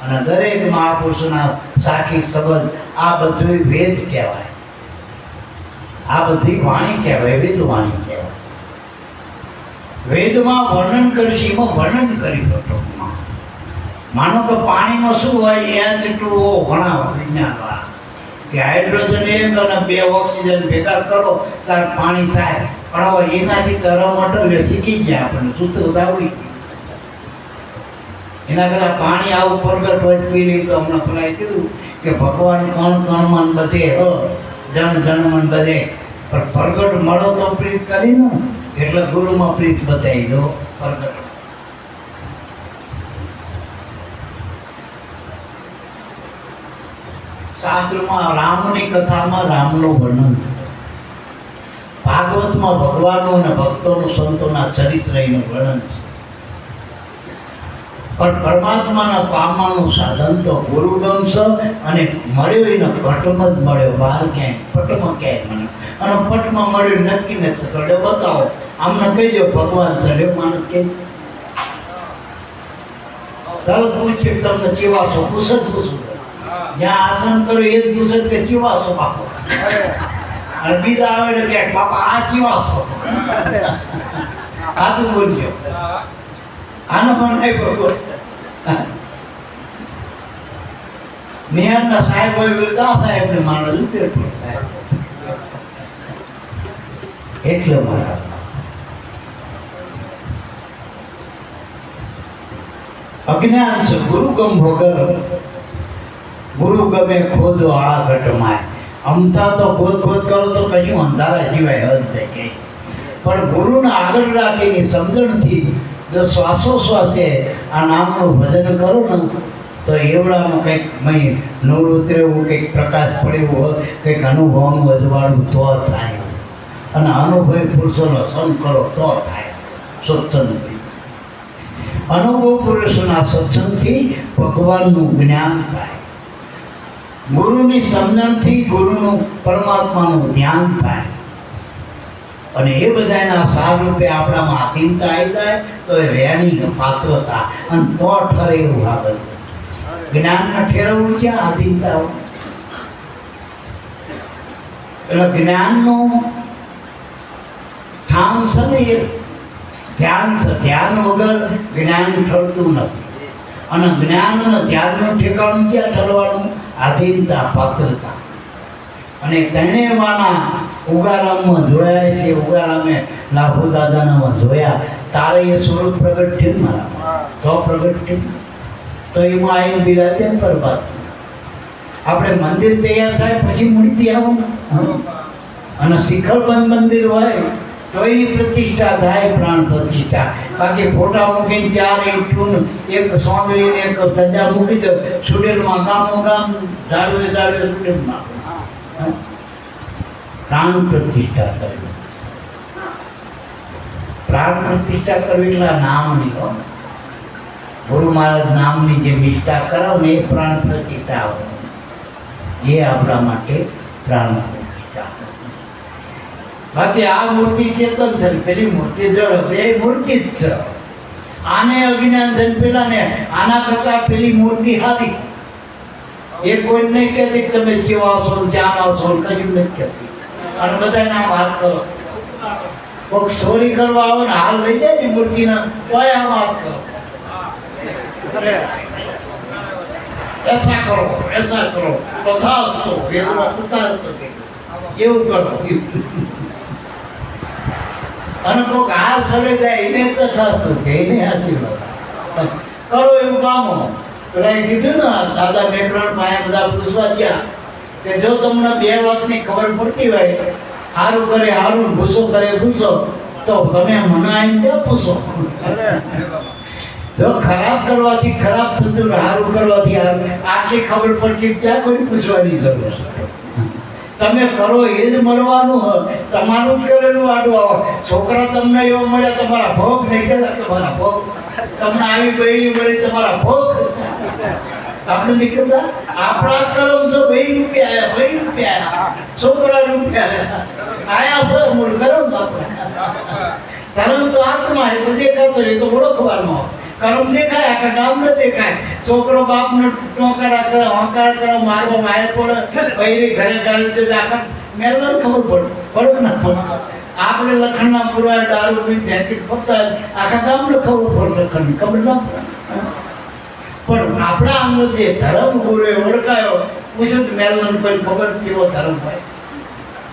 અને દરેક મહાપુરુષોના સાખી શબ્દ, આ બધું વેદ કહેવાય. આ બધી વાણી કહેવાય, વેદ વાણી કહેવાય. વેદમાં વર્ણન કરીશ, એમાં વર્ણન કરી દો. માનો કે પાણીમાં શું હોય, એ જેટલું ઘણા વિજ્ઞાન કે હાઇડ્રોજન એક અને 2 ઓક્સિજન ભેગા કરો ત્યારે પાણી થાય. પણ હવે એનાથી તરમ અટલે શીખી ગયા, આપણને સૂત્ર આવડી. એના કરતાં પાણી આવું પ્રગટ હોય પી લઈ તો હમણાં પેલા કીધું કે ભગવાન કણ કણમાં બધે જણ જણમાં બધે, પણ પ્રગટ મળો તો પ્રીત કરીને, એટલે ગુરુમાં પ્રીત બતાવી દો પ્રગટ. શાસ્ત્રમાં રામની કથામાં રામનું વર્ણન છે, ભાગવતમાં ભગવાનનું અને ભક્તોનું સંતોના ચરિત્રનું વર્ણન છે. પણ પરમાત્માના પામવાનું સાધન તો ગુરુગમ છે, અને મળ્યો એને પટમાં જ મળ્યો, બહાર ક્યાંય પટમાં ક્યાંય મળ્યો. અને પટમાં મળ્યું નક્કી નથી તો બતાવો, આમને કહી દો ભગવાન ચડ્યો માણસ કે તરત પૂછે તમને ચેવાશો, પૂછે જ પૂછવું. જ્યાં આસન કરો એ જ પૂછે કે ચેવાશો બાપો, અને બીજા આવે ને કે બાપા આ ચેવાશો. સાચું બોલજો. આનો પણ નહીં ભગવત નિહારના સાહેબ હોય દા સાહેબને માણસ ઉતેર એટલે મારા અજ્ઞાન છે ગુરુ ગમ વગર ગુરુ ગમે ખોદો આ ઘટમાં અમથા તો ખોદ કરો તો કયું અંધારા જીવાય હદ થઈ ગઈ પણ ગુરુને આગળ રાખીને સમજણથી જો શ્વાસોશ્વાસે આ નામનું ભજન કરો ને તો એવડામાં કંઈક મય નૂર ઉતરેવું કંઈક પ્રકાશ પડેવું હોય કંઈક અનુભવનું અજવાળું તો થાય અને અનુભવી પુરુષોનો સંગ કરો તો થાય સત્સંગથી અનુભવ પુરુષોના સત્સંગથી ભગવાનનું જ્ઞાન થાય ગુરુની સમજણથી ગુરુનું પરમાત્માનું ધ્યાન થાય અને એ બધાના સાર રૂપે આપણામાં આધીનતા આવી જાય તો એ રેણી પાત્રતા અને તો ઠરે એવું આગળ જ્ઞાનને ઠેરવવું ક્યાં આધીનતા હોય એટલે જ્ઞાનનું ઠામ છે ને એ ધ્યાન છે ધ્યાન વગર જ્ઞાન ઠરતું નથી અને જ્ઞાન અને ધ્યાનનું ઠેકાણું ક્યાં ઠરવાનું આધીનતા પાત્રતા અને ત્રણેયમાંના ઉગારામમાં જોયા છે ઉગારામે લાભુ દાદાનામાં જોયા તારે એ સ્વરૂપ પ્રગટ થયું મારામાં તો પ્રગટ થયું તો એમાં આવીને બિરાજે પરબાદ આપણે મંદિર તૈયાર થાય પછી મૂર્તિ આવું અને શિખરબંધ મંદિર હોય તો એની પ્રતિષ્ઠા થાય પ્રાણ પ્રતિષ્ઠા બાકી ફોટા મૂકીને ચાર એક સ્વામી એક ધજા મૂકી દો સુડેલમાં ગામો ગામ ઝાડવે સુડેલમાં પ્રાણ પ્રતિષ્ઠા કરવી પ્રાણ પ્રતિષ્ઠા કરવી એટલે નામની હો ગુરુ મહારાજ નામની જે નિષ્ઠા કરો ને એ પ્રાણ પ્રતિષ્ઠા આવે એ આપણા માટે પ્રાણ પ્રતિષ્ઠા બાકી આ મૂર્તિ ચેતન છે પેલી મૂર્તિ જળ બે મૂર્તિ જ છે આને અજ્ઞાન છે પેલા ને આના કરતા પેલી મૂર્તિ હાથી એ કોઈ નહીં કહેતી તમે કેવા છો જ્યાં આવશો કયું નથી કહેતી અને બધા નામ હાથ કરો કોઈક ચોરી કરવા આવે ને હાલ લઈ જાય ને મૂર્તિના તોય આમ હાથ કરો ऐसा करो तथा એવું કરો અને કોઈક હાર સડે જાય એને તો થતું કે એને સાચી વાત કરો એવું કામો પેલા કીધું ને દાદા મેકરણ પાસે બધા પૂછવા ગયા કે જો તમને બે વાતની ખબર પડતી હોય સારું કરે સારું ભૂસો કરે ભૂસો તો તમે મને આવીને ક્યાં પૂછો જો ખરાબ કરવાથી ખરાબ થતું સારું કરવાથી આટલી ખબર પડતી ક્યાં કોઈ પૂછવાની જરૂર છે તમે કરો એ જ મળવાનું હોય તમારું જ કરેલું આડું આવે છોકરા તમને એવો મળે તમારા ભોગ નહીં કહેતા તમારા ભોગ તમને આવી બહેરી મળી તમારા ભોગ આપણે નહીં કહેતા આપણા જ કરમ છો 2 રૂપિયા આયા છોકરા રૂપિયા આયા છે મૂળ કરમ ધર્મ તો આત્મા એ બધે કરતો એ તો ઓળખવાનો કર્મ દેખાય આખા ગામ ન દેખાય છોકરો બાપને ટોકરા કરે હંકાર કરે મારવા માર પડે બૈરી ઘરે ગાળી દે આખા મેલને ખબર પડે ના પડે આપણે લખણના પુરવા દારૂ પી પેકેટ ફક્તા આખા ગામને ખબર પડે લખણની ખબર ના પડે પણ આપણા અંદર જે ધર્મ ગુરુએ ઓળખાયો પૂછ્યું મેલને કોઈ ખબર કેવો ધર્મ હોય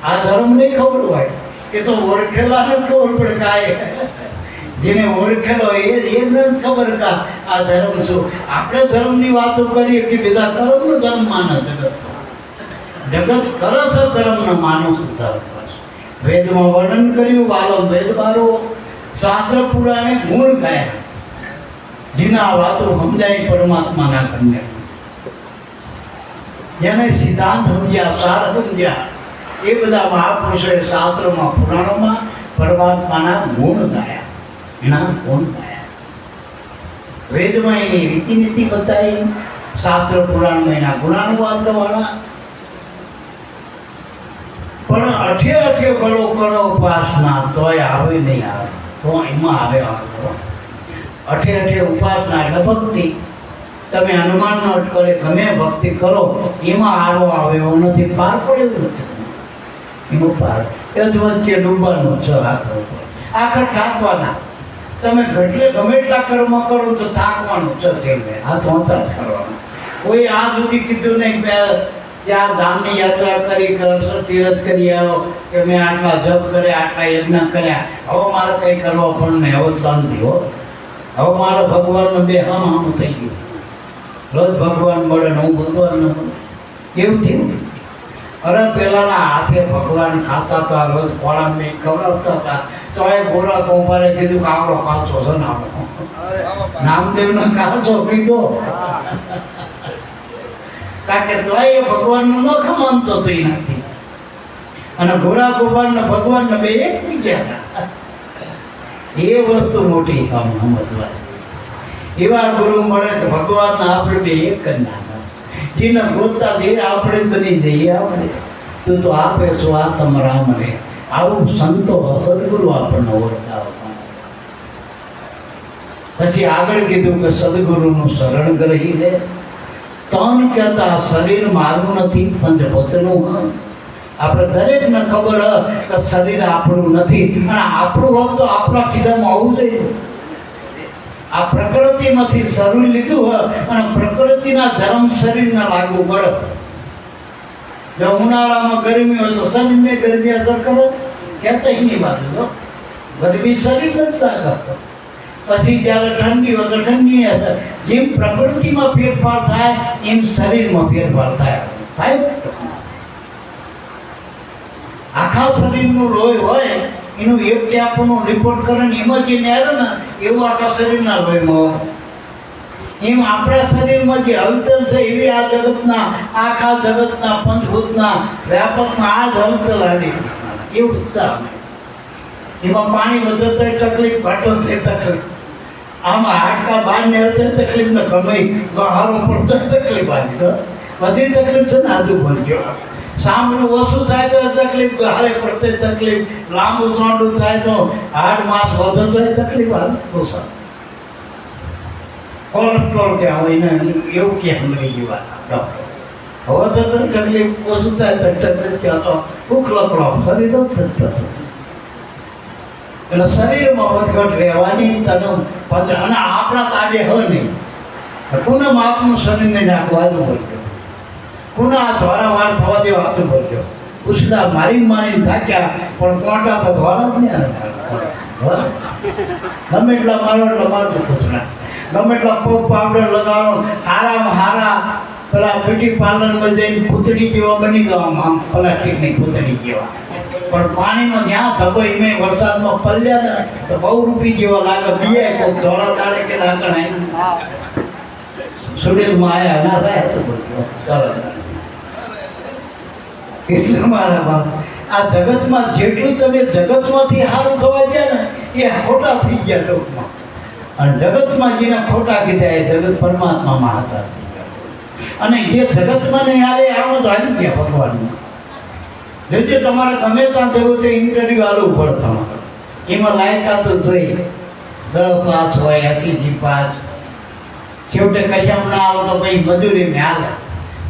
આ ધર્મ નહીં ખબર હોય એ તો ઓળખેલા ને ખબર પડે કાંઈ જેને ઓળખેલો એ જ ખબર કે આ ધર્મ શું આપણે ધર્મની વાતો કરીએ કે બધા કર્મનો ધર્મ માને જગત કરે છે કર્મનો માનો સુધાર વેદમાં વર્ણન કર્યું વાલમ વેદ બારો શાસ્ત્ર પુરાણે ગુણ ગાયા જેના વાતો સમજાય પરમાત્માના કન્યા જેને સિદ્ધાંત સમજ્યા સાર સમજ્યા એ બધા મહાપુરુષોએ શાસ્ત્રોમાં પુરાણોમાં પરમાત્માના ગુણ ગાયા એના ગુણ ગાયા વેદમાં એની રીતિનીતિ બતાવી શાસ્ત્ર પુરાણમાં એના ગુણાનુવાદ કરવાના પણ અઠે બળો કરો ઉપાસના તોય આવે નહીં આવે તો એમાં આવે અઠે ઉપાસના એટલે ભક્તિ તમે હનુમાનનો અટ કરે ગમે ભક્તિ કરો એમાં આરો આવે એવો નથી પાર પડે એવું નથી એમાં પાર એ જ વચ્ચે ડૂબવાનું છે આખર ઠાકવાના તમે ગમે એટલા કર્મ કરો તો થાકવાનું છે તેમને હાથ ઊંચા કરવાનું. કોઈ આ સુધી કીધું નહીં કે ત્યાં ધામની યાત્રા કરી કે અક્ષર તીરથ કરી આવો કે મેં આટલા જપ કર્યા આટલા યજ્ઞ કર્યા હવે મારે કંઈ કરવા પણ નહીં, હવે શાંતિ હો, હવે મારે ભગવાનનું બે હમ થઈ ગયું. રોજ ભગવાન મળે ને હું ભગવાન ન મળે કેવું થયું? અરે પેલાના હાથે ભગવાન ખાતા હતા, રોજ ખોરાક મેં ખવડાવતા હતા, તો એ ગોરા કોપારે કીધું કે આવડો કાચો છે ને આપણો નામદેવનો કાચો પીધો કારણ કે તો એ ભગવાનનું ન ખમાનતો તો નથી. અને ગોરા ગોપાલને ભગવાનને બે એક થઈ ગયા. એ વસ્તુ મોટી સમજવાની. એવા ગુરુ મળે તો ભગવાનને આપણે બે એક જ નામ જેને ગોતતા દે આપણે બની જઈએ. આપણે તું તો આપે છો આત્મ રામ રે. આવું સંતો સદગુરુ આપણને ઓળખાવ. પછી આગળ કીધું કે સદગુરુનું શરણ ગ્રહી લે. તન કહેતા શરીર મારું નથી પંચભૂતનું. આપણે દરેકને ખબર કે શરીર આપણું નથી, અને આપણું હોત તો આપણા કીધામાં આવવું જોઈએ. આ પ્રકૃતિમાંથી શરીર લીધું હોય અને પ્રકૃતિના ધર્મ શરીરને લાગુ પડે. જો ઉનાળામાં ગરમી હોય તો શરીરને ગરમી અસર કરે, કહેતા એની બાજુ ગરમી શરીર નથી લાગતો. પછી જ્યારે ઠંડી હોય તો ઠંડી અસર. જેમ પ્રકૃતિમાં ફેરફાર થાય એમ શરીરમાં ફેરફાર થાય. આખા શરીરનું લોહી હોય એનું એક ટાપુનું રિપોર્ટ કરે ને એમાં જે નેરે ને એવું આખા શરીરના લોહીમાં હોય. એમ આપણા શરીરમાં જે હલચલ છે એવી આ જગતના આખા જગતના પંચભૂતના વ્યાપકમાં આ જ હલચલ આવી એવું ઉત્સાહ. એમાં પાણી વધે તો તકલીફ, ઘટો છે તકલીફ. આમાં હાડકા બહાર નીકળે તકલીફ ને કમાઈ ગહારો પડતો તકલીફ આવી તો બધી તકલીફ છે ને આજુ ભરજો. સાંભળું ઓછું થાય તો તકલીફ, હારે પડતે તકલીફ, લાંબુ ચોંડું થાય તો હાડ માંસ વધે તો એ તકલીફ આવે. કોલેસ્ટ્રોલ કે હોય ને એવું કે સમજી ગયું ડૉક્ટર. હવે તો તકલીફ ઓછું થાય તો તકલીફ ત્યાં તો ભૂખ લકડો શરીર જ થતું. એટલે શરીરમાં વધઘટ રહેવાની તને અને આપણા તાજે હોય નહીં. પૂનમ આપનું શરીરને નાખવા જ પડજો. પુના ધોરા વાર થવા દેવા હાથું ભરજો. ઉછલા મારીને થાક્યા પણ કોટા તો ધોરા જ નહીં. ગમે એટલા મારો એટલે મારતું પૂછડા, ગમે એટલા પગ પાવડર લગાવો, હારામાં હારા પેલા બ્યુટી પાર્લરમાં જઈને પૂતળી જેવા બની જવા, આમ પ્લાસ્ટિકની પૂતળી જેવા. પણ પાણીમાં જ્યાં ધબો એમે વરસાદમાં પલ્યા ને તો બહુ રૂપી જેવા લાગે. બીએ કોઈ ધોળા તાળે કે લાકણ સુડેલમાં આવ્યા ના થાય તો એટલે મારા બાપ આ જગતમાં જેટલું તમે જગતમાંથી સારું થવા ગયા ને એ ખોટા થઈ ગયા લોકમાં. અને જગતમાં જેને ખોટા કીધા એ જગત પરમાત્મામાં હતા. અને જે જગતમાં નહીં હાલે આમ જ હાલી ગયા ભગવાનમાં. જે તમારે ગમે ત્યાં જવું તે ઇન્ટરવ્યુ આલવું પડે તમારે. એમાં લાયકાત જોઈ 10 પાસ હોય 80 પાસ. છેવટે કશામાં ના આવે તો પછી મજૂરી ને હાલે.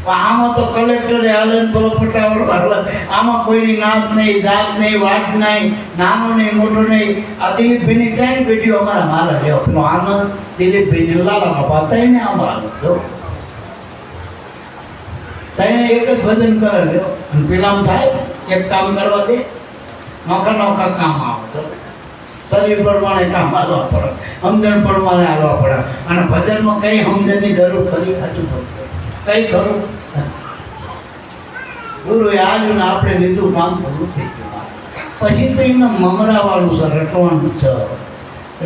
પણ આમાં તો કલેક્ટરે હાલે ને પેલો ફટાફટ હાલે. આમાં કોઈની નાત નહીં, જાત નહીં, વાટ નહીં, નાનો નહીં, મોટો નહીં. આ દિલીપભાઈની ત્રણ પેઢીઓ અમારા મારે લેવો. પેલો આનંદ, દિલીપભાઈની લાલામાં પાતા ને આમાં હાલો તેને એક જ ભજન કરે લ્યો. અને પેલામાં થાય એક કામ કરવા દે, નોખા નોખા કામ આવે. શરીર પ્રમાણે કામ હાલવા પડે, સમજણ પ્રમાણે હાલવા પડે. અને ભજનમાં કઈ સમજણની જરૂર ખરી ખાતું પડશે કઈ ખરું. ગુરુએ આવ્યું ને આપણે લીધું કામ પૂરું થઈ ગયું. પછી તો એમને મમરાવાનું છે, રટવાનું છે.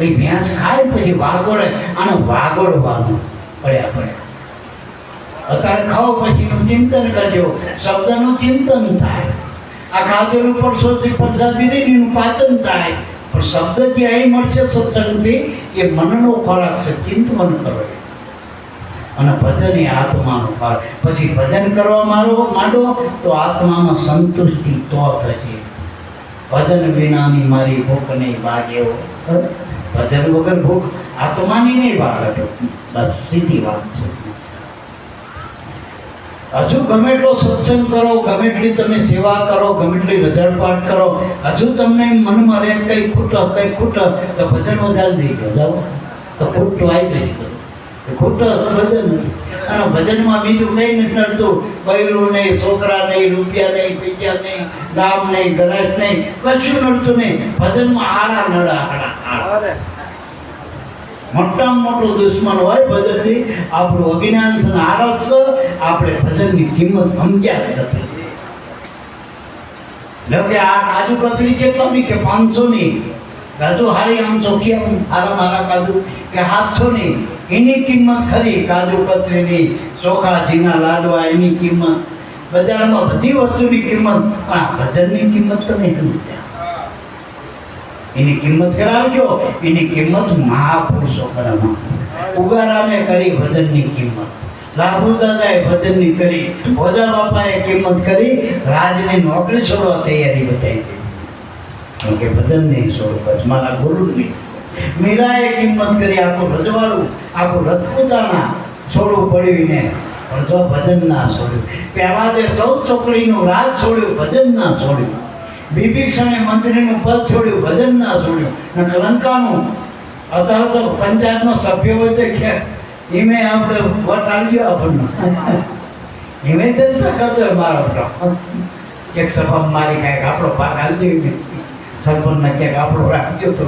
એ ભેંસ ખાય પછી વાગોળે અને વાગોળવાનું પડ્યા પડ્યા. અત્યારે ખાઓ પછીનું ચિંતન કરજો, શબ્દનું ચિંતન થાય. આ ખાધેલું પરસોથી પ્રસાદી એનું પાચન થાય. પણ શબ્દ જે અહીં મળશે સત્સંગથી એ મનનો ખોરાક છે. ચિંતન કરો અને ભજન એ આત્માનો ખોરાક. પછી ભજન કરવા માંડો તો આત્મામાં સંતુષ્ટિ તો થશે. ભજન વિનાની મારી ભૂખ નહીં ભાગે. ભજન વગર ભૂખ આત્માની નહીં ભાગે. બસ સીધી વાત છે. હજુ ગમે એટલો સત્સંગ કરો, ગમે એટલી તમે સેવા કરો, ગમે એટલી રજળપાટ કરો, હજુ તમને મનમાં રહે કંઈ ખૂટ તો ભજન વધારે દઈ ગયો જાઓ તો ખૂટ આવી ગઈ, ખૂટ ભજન નથી. અને ભજનમાં બીજું કંઈ નથી નડતું, બૈરું નહીં, છોકરા નહીં, રૂપિયા નહીં, પૈસા નહીં, ગામ નહીં, ગરાજ નહીં, કશું નડતું નહીં. ભજનમાં આડા નડા આડા. મોટામાં મોટો દુશ્મન હોય ભજનની આપણું અજ્ઞાન છે ને આળસ. આપણે ભજનની કિંમત સમજ્યા જ નથી. જો કે આ કાજુ કતરી કેટલાની કે 500 ની કાજુ હારી, આમ ચોખ્ખી આમ હારા કાજુ કે 700 ની, એની કિંમત ખરી. કાજુ કતરીની, ચોખા ઝીણા લાડવા, એની કિંમત. બજારમાં બધી વસ્તુની કિંમત, પણ આ ભજનની કિંમત તો નહીં સમજ્યા. એની કિંમત કરાવજો. એની કિંમત મહાપુરુષો કરવામાં. ઉગારામે કરી ભજનની કિંમત, લાભુ દાદાએ ભજનની કરી, ભોજા બાપાએ કિંમત કરી, રાજની નોકરી છોડવા તૈયારી બતાવી દીધી કે ભજન નહીં છોડવું, મારા ગુરુની. મીરાએ કિંમત કરી, આખું રજવાડું, આખું રજપૂતાણા છોડવું પડ્યું ને, પણ જો ભજન ના છોડ્યું. પહેલા જે 14 છોકરીનું રાજ છોડ્યું, ભજન ના છોડ્યું. વિભીષણે મંત્રીનું પદ છોડ્યું, ભજન ના છોડ્યું. ને લંકાનું અત્યારે તો પંચાયતનો સભ્ય હોય તો કે એમે આપણે વટ આલ્યો આપણને, એમે જનતા કરતો મારો એક સભામાં મારી કાંઈક આપણો ભાગ આલજો, સરપંચને ક્યાંક આપણો રાખજો તો.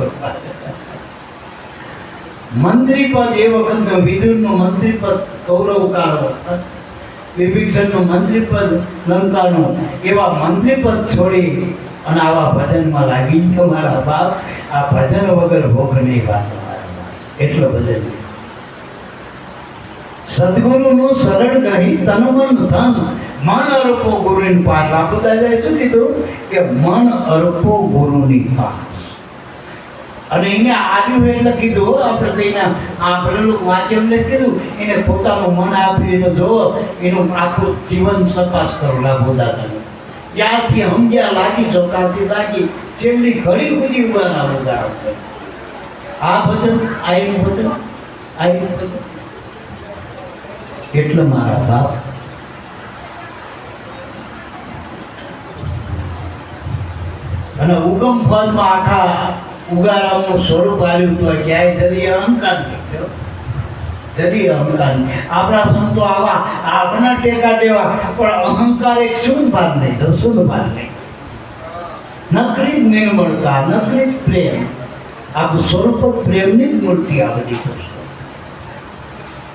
મંત્રી પદ એ વખતનું વિદુરનું મંત્રી પદ કૌરવ કાળ, વિભીષણનું મંત્રી પદ લંકાનું, એવા મંત્રી પદ છોડી અને આવા ભજનમાં લાગી ગયો મારા બાપ. આ ભજન વગર ભોગ નહીં વાત. એટલો ભજન. સદગુરુનું શરણ ગ્રહી તન મન ધન, મન અર્પો ગુરુની પાસ. લાભુ દાદાએ શું કીધું કે મન અર્પો ગુરુની પાસ. અને એને આડ્યું એટલે કીધું, આપણે કહીને આપણે વાંચ્યું એટલે કીધું, એને પોતાનું મન આપ્યું, એને જોવો, એનું આખું જીવન તપાસ કરો. લાભુ દાદાનું ત્યારથી સમજ્યા લાગી, ચોકાથી લાગી, છેલ્લી ઘડી સુધી ઉભાના ઉદાહરણ. આ ભજન આયનું ભજન, આયનું ભજન. એટલે મારા બાપ અને ઉગમ પદમાં આખા ઉગારામનું સ્વરૂપ આવ્યું તો ક્યાંય જરી અહંકાર શીખ્યો, જરી અહંકાર. આપણા સંતો આવા આપણા ટેકા દેવા, પણ અહંકાર એક શું ભાર નહીં, તો શું ભાર નહીં. નકરી જ નિર્મળતા, નકરી જ પ્રેમ. આખું સ્વરૂપ પ્રેમની જ મૂર્તિ આ બધી વસ્તુ.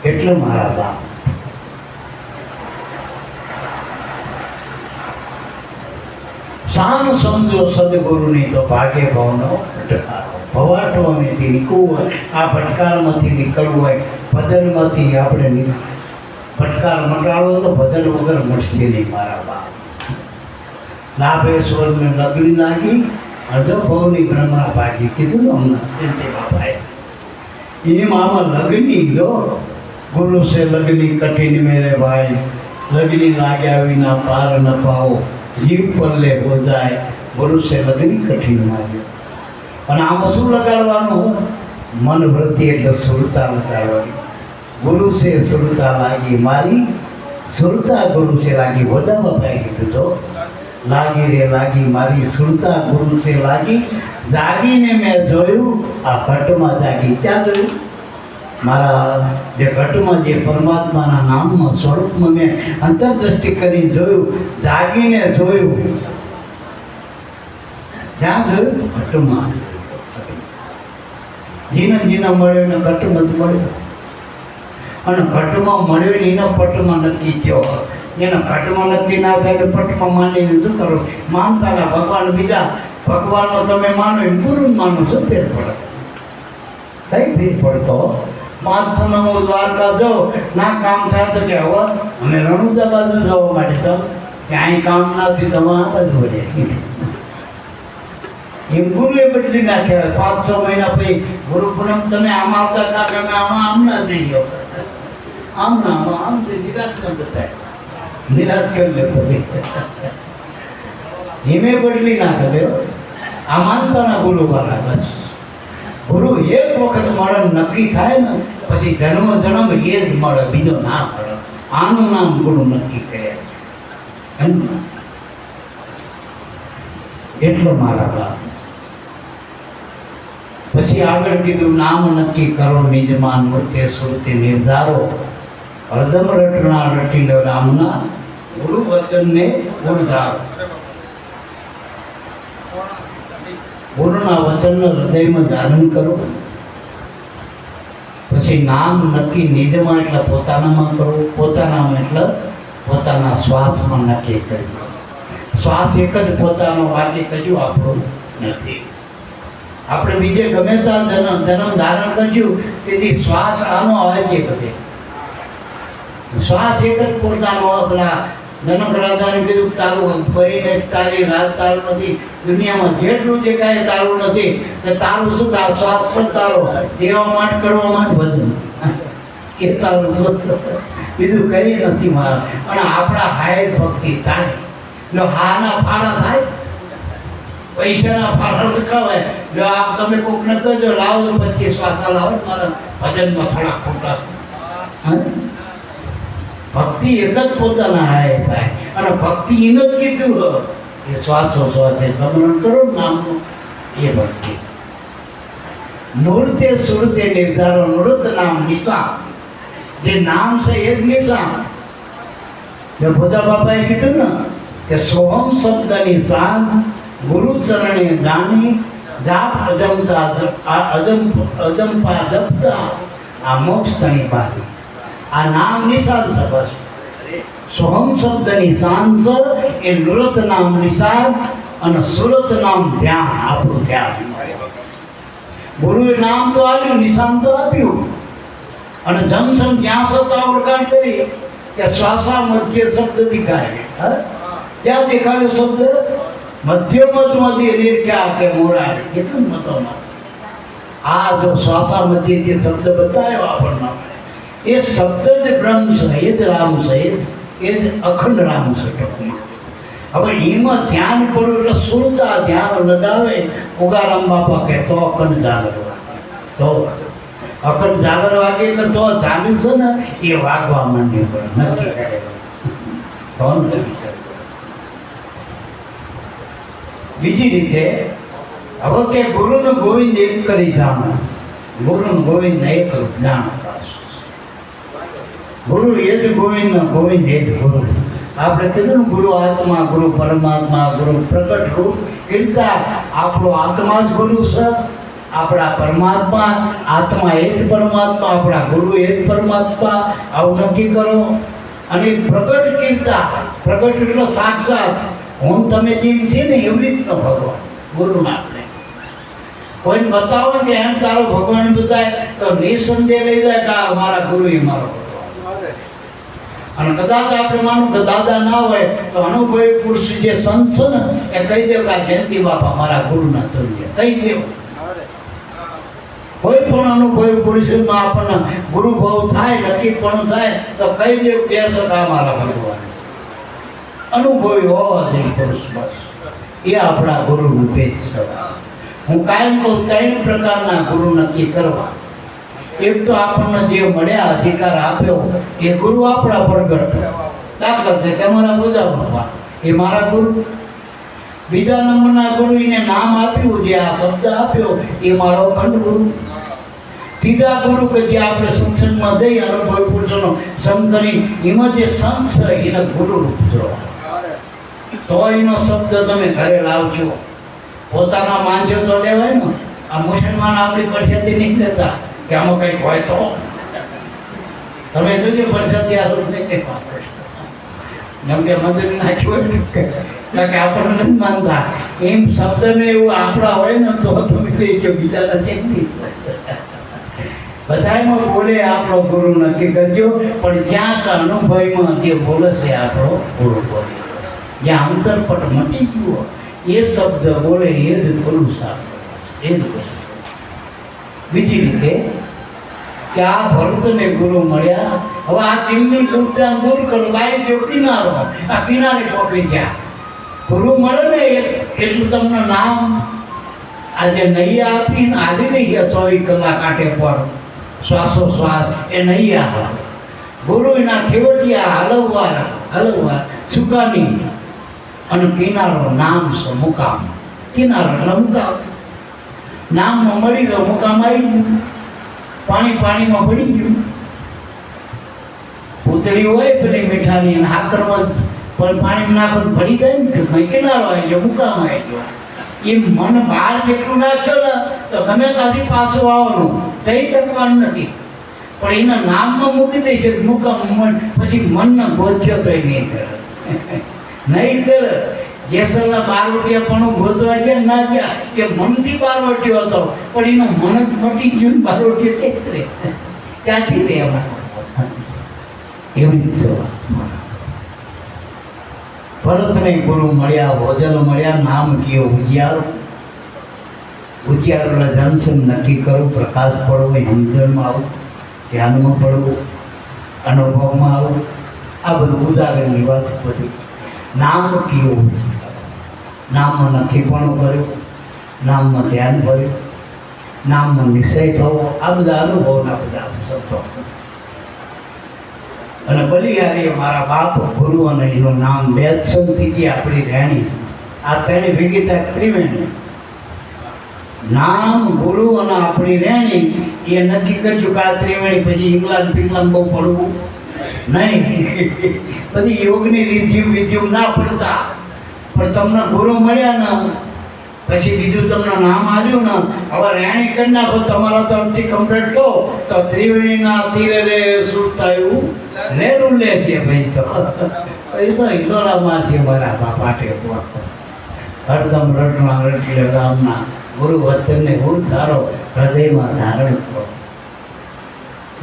એટલે મારા બાપ શાન સમજો સદગુરુની તો ભાગ્ય ભવનો ભવાટવામાંથી નીકળવું હોય, આ ભટકારમાંથી નીકળવું હોય, ભજનમાંથી આપણે ભટકાર મટાડવો તો ભજન વગર મુશ્કેલ નહીં મારા બાપ. લાભેશ્વરને લગડી નાખી અડધો ભવની બ્રહ્મા ભાગી કીધું ને હમણાં તે બાપાએ. એમ આમાં લગની લો ગુરુ સે લગની કઠિન મેરે ભાઈ, લગની લાગ્યા વિના પાર ન પાઓ, જીવ પલ્લે હો જાય, ગુરુ સે લગની કઠિન માગ્યો. અને આમાં શું લગાડવાનું? મન વૃત્તિ એટલે સુરતા લગાડવાની. ગુરુ સે સુરતા લાગી મારી, સુરતા ગુરુ સે લાગી. વધામાં ભાઈ કીધું તો લાગી રે લાગી મારી, સુરતા ગુરુ સે લાગી. જાગીને મેં જોયું આ ઘટમાં જાગી. ક્યાં જોયું? મારા જે ઘટમાં જે પરમાત્માના નામમાં સ્વરૂપમાં મેં અંતરદ્રષ્ટિ કરીને જોયું, જાગીને જોયું. ક્યાં જોયું? ઘટમાં. જીના જીના મળ્યો ને ઘટમાં જ મળ્યો. અને ઘટમાં મળ્યો ને એના પટમાં નક્કી થયો. એના ઘટમાં નક્કી ના થાય તો પટમાં માનીને શું કરો? માનતા ભગવાન બીજા ભગવાનનો તમે માનો એમ ગુરુ માનો છો, ફેર પડે. કઈ ફેર પડતો? 5 પૂનમો દ્વારકા જાઓ, ના કામ થાય તો કે હવે અમે રણુજા બાજુ જવા માટે તો ક્યાંય કામ નથી, તમે આ બાજુ વળે. એમ ગુરુએ બદલી નાખ્યા. 5-6 મહિના પછી ગુરુ પૂનમ તમે આમાં આવતા હતા કે અમે આમાં આમ ના જઈએ, આમ ના આમાં આમ નિરાશ ન બતાય, નિરાશ કરી લે પછી એમે બદલી નાખે. આ માનતાના ગુરુ વાળા બસ. ગુરુ એક વખત મળે નક્કી થાય ને પછી જન્મ જન્મ એ જ મળે, બીજો ના મળે. આનું નામ ગુરુ નક્કી કર્યા છે એમ એટલો મારા બાપ. પછી આગળ કીધું નામ નક્કી કરો નિજમાન મૂર્તે સુરતે નિર્ધારો હરદમ રટણા રટી લો રામના ગુરુ વચનને ગુણધારો. ગુરુના વચનને હૃદયમાં ધારણ કરો. પછી નામ નક્કી નિજમાં એટલે પોતાનામાં કરો, પોતાનામાં એટલે પોતાના શ્વાસમાં નક્કી કરજો. શ્વાસ એક જ પોતાનો, બાકી કજું આપણું નથી. આપણે બીજે ગમે ત્યાં જન્મ ધારણ કરશું તેથી શ્વાસ આનો આવે છે બધે. શ્વાસ એક જ પોતાનો. પેલા જનક રાજાને કીધું તારું ભાઈને તારી રાજ તારું નથી, દુનિયામાં જેટલું છે કાંઈ તારું નથી, કે તારું શું આ શ્વાસ છે તારો, દેવા માટે કરવા માટે બધું કે તારું શું, બીજું કંઈ નથી મારા. અને આપણા હાય ભક્તિ થાય, જો હાના ફાળા થાય, પૈસાના ફાળા લખાવાય. જો આપ તમે કોક ન કરજો લાવો તો 25 શ્વાસા લાવો મારા ભજનમાં થોડા ખોટા. ભક્તિ એક જ પોતાના હાય થાય. અને ભક્તિ એને જ કીધું કે શ્વાસો શ્વાસે ગમન કરો નામનું, એ ભક્તિ. નૃત્ય સુરતે નિર્ધારો નૃત નામ નિશાન. જે નામ છે એ જ નિશાન. જો ભોજા બાપાએ કીધું ને કે સોહમ શબ્દની શાન ગુરુ ચરણે જાણી જાપ અજમતા અજંપા જપતા આ મોક્ષ તણી બારી. આ નામ નિશાન છે. બસ સોહમ શબ્દની શાન છે એ નૃત નામ નિશાન અને સુરત નામ ધ્યાન, આપણું ધ્યાન. ગુરુએ નામ તો આપ્યું, નિશાન તો આપ્યું. અને જમસમ જ્યાં સત્તા ઓળખાણ કરી કે શ્વાસા મધ્ય શબ્દ દેખાય. ક્યાં દેખાડ્યો શબ્દ? મધ્યમધ્યમાંથી નિર્ખ્યા કે મોરા કીધું મતોમાં. આ જો શ્વાસા મધ્ય જે શબ્દ બતાવ્યો આપણને, એ શબ્દ જ બ્રહ્મ છે, એ જ રામ છે, એ જ અખંડ રામ છે ટૂંકમાં. હવે એમાં ધ્યાન પડ્યું એટલે સુરતા ધ્યાન લગાવે. ઉગારામ બાપા કે તો અખંડ ઝાલર વાગે, તો અખંડ ઝાલર વાગે એટલે તો ચાલ્યું છે ને એ વાગવા માંડ્યું પડે, નક્કી કરેલું તો નક્કી કરે. બીજી રીતે હવે કે ગુરુનું ગોવિંદ એક કરી જાણો, ગુરુનું ગોવિંદ એક જાણો. ગુરુ એ જ ગોવિંદ, ગોવિંદ એ જ ગુરુ. આપણે કીધું ને ગુરુ આત્મા, ગુરુ પરમાત્મા, ગુરુ પ્રગટ રૂપ કીર્તા. આપણો આત્મા જ ગુરુ છે, આપણા પરમાત્મા આત્મા એ જ પરમાત્મા, આપણા ગુરુ એ જ પરમાત્મા. આવું નક્કી કરો. અને પ્રગટ કીર્તા, પ્રગટ એટલે સાક્ષાત. હું તમે જેમ છે ને એવી રીતનો ભગવાન ગુરુના. આપણે કોઈને બતાવો કે એમ તારો ભગવાન બતાય તો નિસંદેહ લઈ જાય કે મારા ગુરુ એ મારો. અને કદાચ આપણે માનું કે દાદા ના હોય તો અનુભવી પુરુષ જે સંત છે ને એ કહી દેવ કે જયંતિ બાપા મારા ગુરુના તુલ્ય, કહી દેવ. કોઈ પણ અનુભવી પુરુષમાં આપણને ગુરુ ભાવ થાય, નક્કી પણ થાય તો કહી દેવ કે સદા મારા ભગવાન. અનુભવી હોવા જોઈએ પુરુષ, બસ એ આપણા ગુરુ રૂપે જ છે. હું કાયમ કહું 3 પ્રકારના ગુરુ નક્કી કરવા. એક તો આપણને જે મળ્યા અધિકાર આપ્યો એ ગુરુ આપણા પ્રગટ. દાખલા છે કે અમારા બોજા બાપા એ મારા ગુરુ. બીજા નંબરના ગુરુ એને નામ આપ્યું, જે આ શબ્દ આપ્યો એ મારો અખંડ ગુરુ. ત્રીજા ગુરુ કે જે આપણે સત્સંગમાં જઈ અનુભવી પુરુષોનો સંગ કરી એમાં જે સંત છે એને ગુરુ રૂપ જોવા. તો એનો શબ્દ તમે ઘરે લાવજો. પોતાના માનજો તો લેવાય ને. આ મુસલમાન આપણી પરસેથી નહીં લેતા કે આમાં કંઈક હોય તો તમે જોજો પરસેથી આ રૂપ નહીં કંઈક વાપરે. જેમ કે મંદિર નાખ્યું હોય કે આપણને નથી માનતા એમ શબ્દને એવું આપણા હોય ને તો તમે કહી કે બીજા નથી. બધામાં બોલે આપણો ગુરુ નક્કી કરજો, પણ જ્યાં અનુભવમાં જે બોલે છે આપણો ગુરુ બોલે. જ્યાં અંતરપટ મટી ગયો એ શબ્દ બોલે એ જ ગુરુ સાહેબ, એ જ ગુરુ. બીજી રીતે કે આ ભરતને ગુરુ મળ્યા. હવે આ દિલની દુર્જા દૂર કરો, લાવી જો કિનારો, આ કિનારે પકડી ગયા. ગુરુ મળે ને એટલું તમને નામ આજે નૈયા આપીને આલી નહીં ગયા 24 કલાક કાંઠે પર શ્વાસો શ્વાસ એ નૈયા. ગુરુ એના ખેવટિયા હલવવા સુકાની અને કિનારો નામ સો મુકામ. કિનારો એટલે મુકામ. નામમાં મળી ગયો, મુકામ આવી ગયું. પાણીમાં પડી ગયું. પૂતળી હોય પેલી મીઠાની અને હાકરમાં પણ પાણીમાં નાખો તો ભરી જાય ને, કિનારો આવી ગયો, મુકામ આવી ગયો. એ મન બહાર જેટલું નાખ્યો ને તો ગમે ત્યાંથી પાછું આવવાનું, કઈ ટકવાનું નથી. પણ એના નામમાં મૂકી દે છે મુકામ. પછી મનને ગોત્યો તો નહીં કરે, નહીં કરે. જેસલના બારવટિયા પણ ગોતવા ગયા ના ગયા, કે મનથી બારવટ્યો હતો, પણ એનો મન જ મટી ગયું. બારવટીઓ ક્યાંથી રહે, ક્યાંથી રહે એમાં? એવી રીતે ભરતને ગુરુ મળ્યા, ભોજન મળ્યા, નામ કયો ઉજિયારો. ઉજિયારો જનસન નક્કી કરું, પ્રકાશ પડવો, સમજણમાં આવું, ધ્યાનમાં પડવું, અનુભવમાં આવું. આ બધું ઉદાહરણની વાત બધી. નામ કયું, નામમાં નક્કીપણું કર્યું, નામમાં ધ્યાન કર્યું, નામમાં નિશ્ચય થવો. આ બધા અનુભવના બધા શબ્દો. અને બલિહારી મારા બાપ ગુરુ અને એનું નામ બે જ સંતિથી આપણી રહેણી. આ તેની વિગીતા ત્રિવેણી. નામ ગુરુ અને આપણી રહેણી એ નક્કી કરજો કે આ ત્રિવેણી પછી ઇંગ્લેન્ડ બહુ પડવું નહીં. બધી યોગની વિધિઓ ના પડતા. પણ તમને ગુરુ મળ્યા ને પછી બીજું તમને નામ આવ્યું ને, હવે રહેણી કરી નાખો તમારા તરફથી કમ્પ્લીટ કહો તો ત્રિવેણીના તીરે રે સુરતા એવું રેલું લે છે ભાઈ. તો એ તો હિલોડામાં છે મારા બાપાટે હરદમ રટના રટી ગામના ગુરુ વચનને ગુરુ ધારો, હૃદયમાં ધારણ કરો.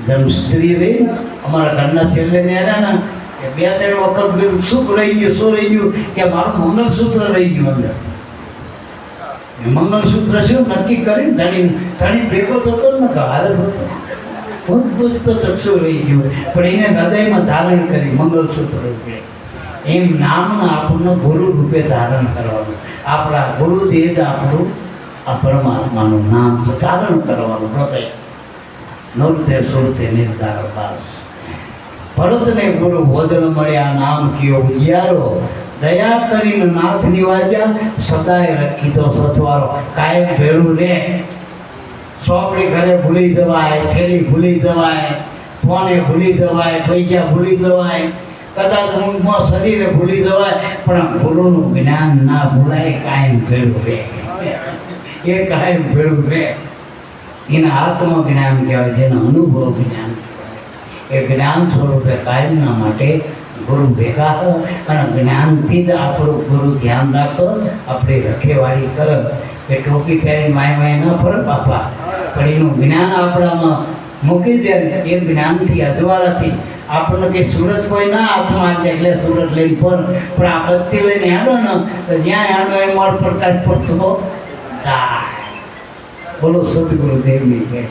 જેમ સ્ત્રી રહી ને અમારા ઘરના છેલ્લે ને આવ્યા ને કે 2-3 વખત શું રહી ગયું, શું રહી ગયું, કે મારું મંગળસૂત્ર રહી ગયું અંદર. મંગળસૂત્ર શું નક્કી કરીને ધણી ભેગો થતો ને હારે થતો, હું પૂછતો તો શું રહી ગયું, પણ એને હૃદયમાં ધારણ કરી મંગળસૂત્ર રૂપે. એમ નામના આપણને ગુરુ રૂપે ધારણ કરવાનું. આપણા ગુરુદેવ આપણું આ પરમાત્માનું નામ ધારણ કરવાનું. હૃદય નવતે સુરતે નિર્ધાર દાસ. ભરતને ગુરુ વદન મળ્યા, નામ કયો ઉજિયારો. દયા કરીને નાથ નિવાજ્યા, સદાય રખીતો સથવારો. કાયમ ભેળું રે. ચોપડી ઘરે ભૂલી જવાય, ઠેલી ભૂલી જવાય, ફોને ભૂલી જવાય, પૈસા ભૂલી જવાય, કદાચ ઊંઘમાં શરીરે ભૂલી જવાય, પણ ગુરુનું જ્ઞાન ના ભૂલાય. કાયમ ભેળું રે. એ કાયમ ભેળું રે. એના આત્મજ્ઞાન કહેવાય, જેના અનુભવ જ્ઞાન કહેવાય. એ જ્ઞાન સ્વરૂપે કાયમના માટે ગુરુ ભેગા હો અને જ્ઞાનથી જ આપણું ગુરુ ધ્યાન રાખો, આપણી રખેવાળી કરે. એ ટોપી પહેરી માય ન ફરક બાપા, પણ એનું જ્ઞાન આપણામાં મૂકી દે. એ જ્ઞાનથી અજવાળાથી આપણને કે સુરત કોઈ ના હાથમાં એટલે સુરત લઈને પર, પણ આ બત્તી લઈને આડો ને તો જ્યાં આડો એ મોર પ્રકાશ પડતો થાય. બોલો સદગુરુદેવની જય.